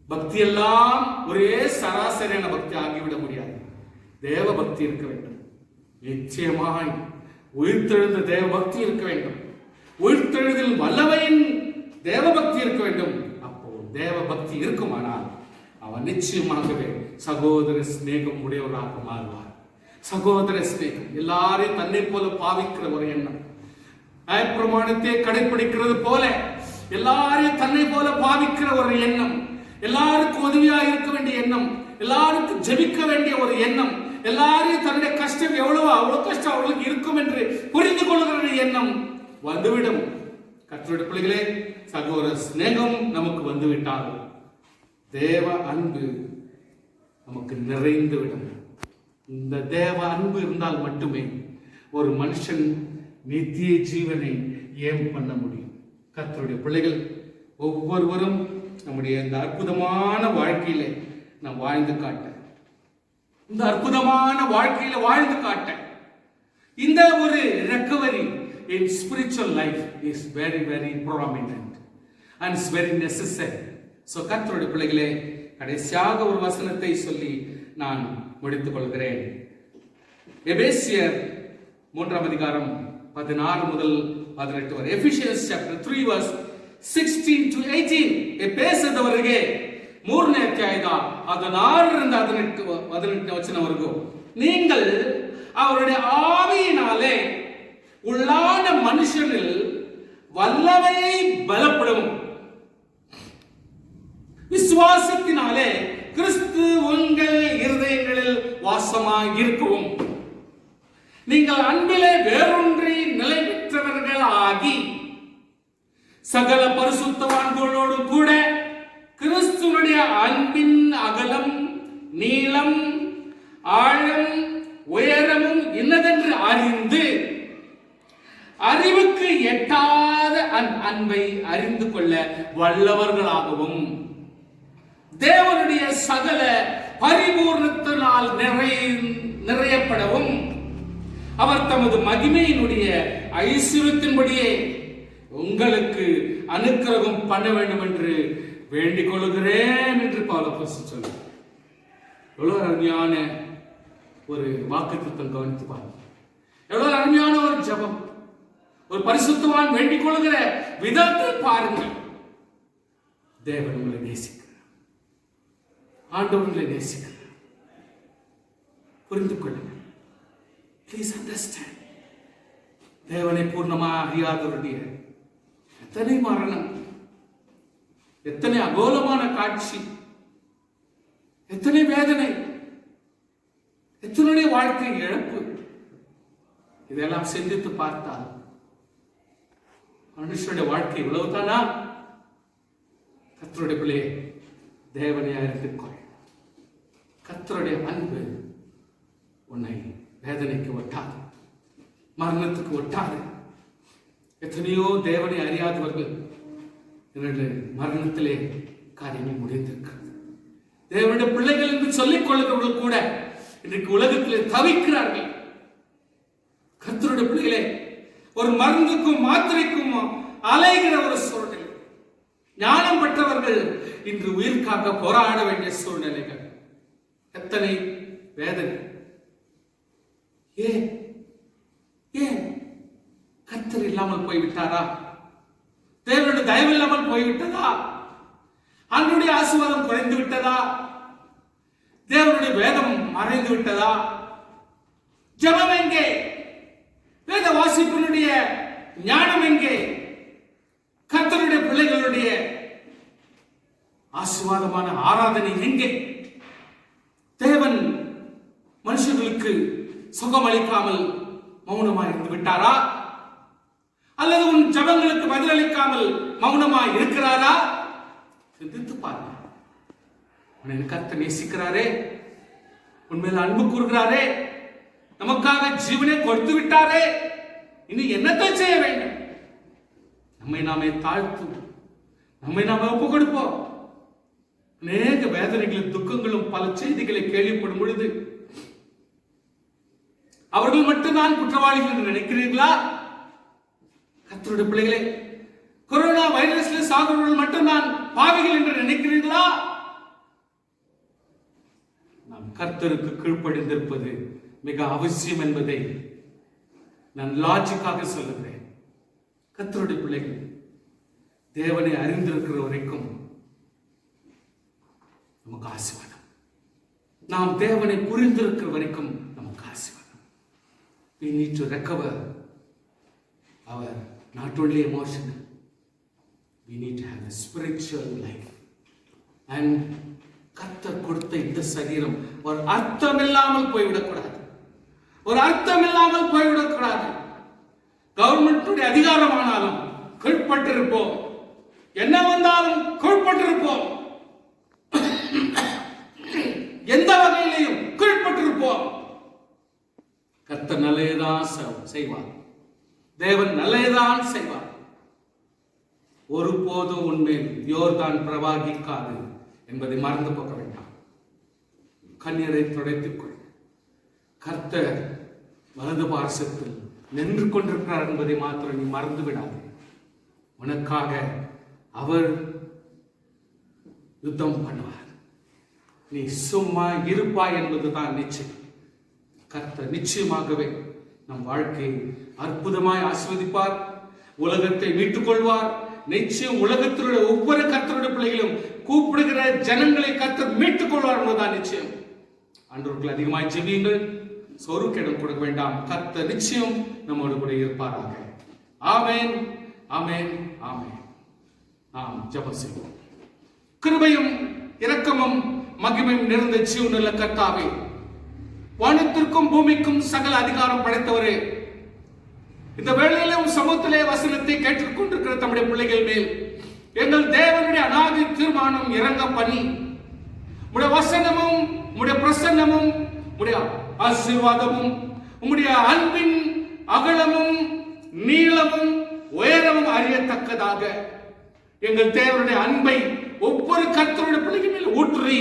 பக்தி எல்லாம் ஒரே சராசரியான பக்தி ஆகிவிட முடியாது. தேவ பக்தி இருக்க வேண்டும். நிச்சயமாய் உயிர்த்தெழுந்த தேவ பக்தி இருக்க வேண்டும். உயிர்த்தெழுதில் வல்லமையின் தேவ பக்தி இருக்க வேண்டும். அப்போ தேவ பக்தி இருக்குமானால் அவன் நிச்சயமாகவே சகோதர சிநேகம் உடையவராக மாறுவார். சகோதர சிநேகம், எல்லாரையும் தன்னை போல பாவிக்கிற ஒரு எண்ணம், நியாயப்பிரமாணத்தை கடைபிடிக்கிறது போல எல்லாரையும் தன்னை போல பாவிக்கிற ஒரு எண்ணம், எல்லாருக்கும் உதவியாக இருக்க வேண்டிய எண்ணம், எல்லாருக்கும் ஜெபிக்க வேண்டிய ஒரு எண்ணம், எல்லாரையும் தன்னுடைய கஷ்டம் எவ்வளவோ அவ்வளவு கஷ்டம் அவர்களுக்கு இருக்கும் என்று புரிந்து கொள்கிற எண்ணம் வந்துவிடும். கர்த்தருடைய பிள்ளைகளே, சகோதர சிநேகம் நமக்கு வந்துவிட்டால் தேவ அன்பு நமக்கு நிறைந்துவிடும். இந்த தேவ அன்பு இருந்தால் மட்டுமே ஒரு மனுஷன் நித்திய ஜீவனை ஏம் பண்ண முடியும். கர்த்தருடைய பிள்ளைகள் ஒவ்வொருவரும் நம்முடைய இந்த அற்புதமான வாழ்க்கையில நாம் வாழ்ந்து காட்ட, இந்த அற்புதமான வாழ்க்கையில வாழ்ந்து காட்ட, இந்த ஒரு recovery in spiritual life is very very prominent and it's very necessary. So கர்த்தருடைய பிள்ளைகளே, கடைசியாக ஒரு வசனத்தை சொல்லி நான் முடித்துக் கொள்கிறேன். எபேசியர் 3 அதிகாரம் 16 முதல் 18 வரை. Ephesians chapter 3 verse 16 to 18. ಎಫೆಸದವರಿಗೆ 3ನೇ ಅಧ್ಯಾಯದ 16 ರಿಂದ 18 ವಚನವರೆಗೂ, நீங்கள் அவருடைய ஆவியினாலே உள்ளான மனுஷனில் வல்லமையை பலப்படும் விசுவாசத்தினாலே கிறிஸ்து உங்கள் இருதயங்களில் வாசமாய் இருக்கவும், நீங்கள் அன்பிலே வேரூன்றி நிலை பெற்றவர்கள் ஆகி சகல பரிசுத்தவான்களோடு கூட கிறிஸ்துவனுடைய அன்பின் அகலம் நீளம் ஆழம் உயரமும் இன்னதென்று அறிந்து அறிவுக்கு எட்டாத அன்பை அறிந்து கொள்ள வல்லவர்களாகவும் தேவனுடைய சகல பரிபூர்ணத்தினால் நிறையப்படவும் அவர் தமது மகிமையினுடைய ஐஸ்வரியத்தின்படியே உங்களுக்கு அனுக்கிரகம் பண்ண வேண்டும் என்று வேண்டிக் கொள்கிறேன் என்று பவுல் சொல்றார். எவ்வளவு அருமையான ஒரு வாக்குத்தத்தம், கவனித்து பாருங்க. எவ்வளவு அருமையான ஒரு ஜெபம், ஒரு பரிசுத்தவான் வேண்டிக் கொள்கிற விதத்தை பாருங்கள். தேவன் உங்களை நேசிக்கிறார், ஆண்டவர்களை நேசிக்கிறார். புரிந்து கொள்ளுங்கள். Please understand. தேவனை பூர்ணமாக அறியாதவருடைய எத்தனை மரணம், எத்தனை அகோலமான காட்சி, எத்தனை வேதனை, எத்தனை வாழ்க்கை இழப்பு, இதெல்லாம் சிந்தித்து பார்த்தால் மனுஷனுடைய வாழ்க்கை இவ்வளவுதானா? கர்த்தருடைய பிள்ளையே, தேவனை அறிந்துக்கொள். கர்த்தருடைய அன்பு உன்னை வேதனைக்கு ஒட்டாது, மரணத்துக்கு ஒட்டாது. எத்தனையோ தேவனை அறியாதவர்கள் இரண்டு மரணத்திலே காரியங்கள் முடிந்திருக்கிறது. தேவனுடைய பிள்ளைகள் என்று சொல்லிக் கொள்கிறவர்கள் கூட இன்றைக்கு உலகத்திலே தவிக்கிறார்கள். கர்த்தருடைய பிள்ளைகளே, ஒரு மருந்துக்கும் மாத்திரைக்கும் அலைகிற ஒரு சூழ்நிலை. ஞானம் பெற்றவர்கள் இன்று உயிர்க்காக போராட வேண்டிய சூழ்நிலைகள், எத்தனை வேதனை. ஏன் ஏன் கர்த்தர் இல்லாமல் போய்விட்டாரா? தேவனுடைய தயவு இல்லாமல் போய்விட்டதா? அவனுடைய ஆசீர்வாதம் குறைந்து விட்டதா? தேவனுடைய வேதம் மறைந்து விட்டதா? ஜெபம் எங்கே? வேத வாசிப்பினுடைய ஞானம் எங்கே? கர்த்தருடைய பிள்ளைகளுடைய ஆசீர்வாதமான ஆராதனை எங்கே? தேவன் மனுஷர்களுக்கு சுகம் அளிக்காமல் மௌனமாய் இருந்து விட்டாரா? அல்லது உன் ஜபங்களுக்கு பதிலளிக்காமல் மௌனமாய் இருக்கிறாரா? சிந்தித்து பாருங்க. கர்த்தர் நேசிக்கிறாரே, உண்மையில் அன்பு கூறுகிறாரே, நமக்காக ஜீவனை கொடுத்து விட்டாரே, இனி என்னத்தை செய்ய வேண்டும்? நம்மை நாமே தாழ்த்தும், நம்மை நாமே ஒப்பு கொடுப்போம். அநேக வேதனைகளும் துக்கங்களும் பல செய்திகளை கேள்விப்படும் பொழுது அவர்கள் மட்டும்தான் குற்றவாளிகள் என்று நினைக்கிறீர்களா? கர்த்தருடைய பிள்ளைகளே, கொரோனா வைரஸ்ல சாகிறவர்கள் மட்டும்தான் பாவிகள் என்று நினைக்கிறீர்களா? நாம் கர்த்தருக்கு கீழ்ப்படிந்திருப்பது மிக அவசியம் என்பதை நான் லாஜிக்காக சொல்லுகிறேன். கர்த்தருடைய பிள்ளைகள் தேவனை அறிந்திருக்கிற வரைக்கும் நமக்கு ஆசீர்வாதம். நாம் தேவனை புரிந்திருக்கிற வரைக்கும் நமக்கு ஆசீர்வாதம். We need to recover our not only emotional, we need to have a spiritual life. And கர்த்தர் கொடுத்த இந்த சரீரம் ஒரு அர்த்தம் இல்லாமல் போய்விடக்கூடாது, ஒரு அர்த்தம் இல்லாமல் போய்விடக்கூடாது. கவர்மெண்ட் அதிகாரமானாலும் கீழ்பட்டிருப்போம், என்ன வந்தாலும் கீழ்பட்டிருப்போம், எந்த வகையிலையும் கீழ்பட்டிருப்போம். கர்த்தர் நல்லதான் செய்வார், தேவன் நல்லதான் செய்வார். ஒருபோதும் உன்மேல் யோர்தான் பிரவாகிக்காது என்பதை மறந்து போக வேண்டாம். கண்ணீரை துடைத்துக் கொள். கர்த்தர் வலது பார்சத்தில் நின்று கொண்டிருக்கிறார் என்பதை மாத்திரம் நீ மறந்து விடாது. உனக்காக அவர் யுத்தம் பண்ணுவார். நீ சும்மா இருப்பாய் என்பதுதான் நிச்சயம். கர்த்தர் நிச்சயமாகவே நம் வாழ்க்கையை அற்புதமாய் ஆசீர்வதிப்பார், உலகத்தை மீட்டுக் கொள்வார். நிச்சயம் உலகத்தினுடைய ஒவ்வொரு கர்த்தருடைய பிள்ளைகளும் கூப்பிடுகிற ஜனங்களை கர்த்தர் மீட்டுக் கொள்வார் என்பதுதான் நிச்சயம். அன்றவர்கள் அதிகமாய் ஜெபியுங்கள், சோர்வுக்கிடம் கொடுக்க வேண்டாம். கர்த்தர் நிச்சயம் நம்மோடு கூட இருப்பாராக. ஆமென், ஆமென், ஆமென். நாம் ஜெபம் செய்வோம். கிருபையும் இரக்கமும் மகிமையும் நிறைந்த ஜீவனுள்ள கர்த்தாவே, வானத்திற்கும் பூமிக்கும் சகல அதிகாரம் படைத்தவரே, இந்த வேளையிலே உம் சமூகத்திலே வசனத்தை கேட்டுக் கொண்டிருக்கிற தம்முடைய பிள்ளைகள் மேல் எங்கள் தேவனுடைய அநாதி தீர்மானம் இறங்க பண்ணி, உம்முடைய வசனமும் உம்முடைய பிரசன்னமும் உம்முடைய ஆசீர்வாதமும் உம்முடைய அன்பின் அகலமும் நீளமும் உயரமும் அறியத்தக்கதாக எங்கள் தேவனுடைய அன்பை ஒவ்வொரு கர்த்தருடைய பிள்ளைகள் மேல் ஊற்றி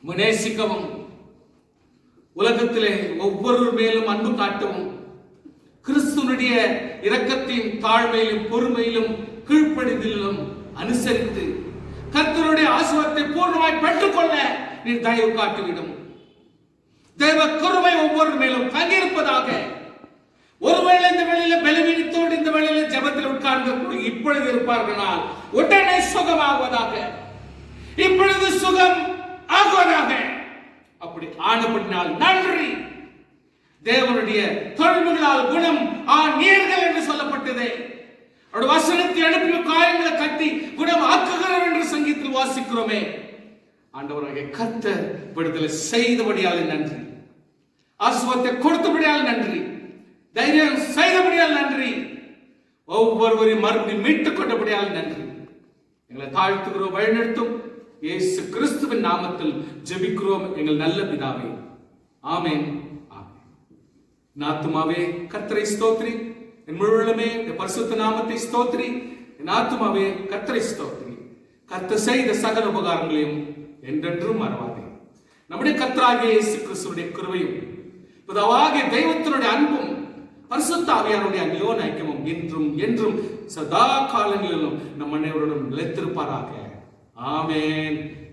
நேசிக்கவும், உலகத்திலே ஒவ்வொரு மேலும் அன்பு காட்டவும், கிறிஸ்துவனுடைய இரக்கத்தையும் தாழ்மையிலும் பொறுமையிலும் கீழ்ப்படிதலிலும் அனுசரித்து கர்த்தருடைய ஆசீர்வாதத்தை பூர்ணமாய் பெற்றுக்கொள்ள நீ தயவு காட்டிவிடும். தேவ கிருபை ஒவ்வொரு மேலும் தங்கியிருப்பதாக. ஒருவேளை இந்த வேளையில பலவீனத்தோடு இந்த வேளையில ஜெபத்தில் உட்கார்ந்து இப்பொழுது இருப்பார்களால் உடனே சுகமாகுவதாக, இப்பொழுது சுகம் ஆகுவதாக. அப்படி ஆனப்படினால் நன்றி. தேவனுடைய தொழில்களால் குணம் நீர்கள் என்று சொல்லப்பட்டதே. அவருடைய வசனத்தை அனுப்பி காயங்களை கட்டி குணம் ஆக்குகிறோம் என்று சங்கீதத்தில் வாசிக்கிறோமே. ஆண்டவராகிய கர்த்தர் விடுதலை செய்தபடியால் நன்றி, ஆசீர்வாதத்தை கொடுத்தபடியால் நன்றி, தைரியம் செய்தபடியால் நன்றி, ஒவ்வொருவரையும் மறுபடியும் மீட்டுக் கொண்டபடியால் நன்றி. எங்களை தாழ்த்துகிறோம், வழிநடத்தும் இயேசு கிறிஸ்துவின் நாமத்தில் ஜெபிக்கிறோம் எங்கள் நல்ல பிதாவே. ஆமென். என் ஆத்துமாவே கர்த்தரை ஸ்தோத்திரி, என் முழுவதுமே பரிசுத்த நாமத்தை ஸ்தோத்திரி. என் ஆத்துமாவே கர்த்தரை ஸ்தோத்திரி. கர்த்தர் செய்த சகல உபகாரங்களையும் என்றென்றும் மறவாதே. நம்முடைய கர்த்தராகிய இயேசு கிறிஸ்துவினுடைய கிருபையும் பிதாவாகிய தெய்வத்தினுடைய அன்பும் பரிசுத்த ஆவியானுடைய அந்யோன் ஐக்கியமும் இன்றும் என்றும் சதா காலங்களிலும் நம் அனைவருடன் நிலைத்திருப்பாராக. ஆமென்.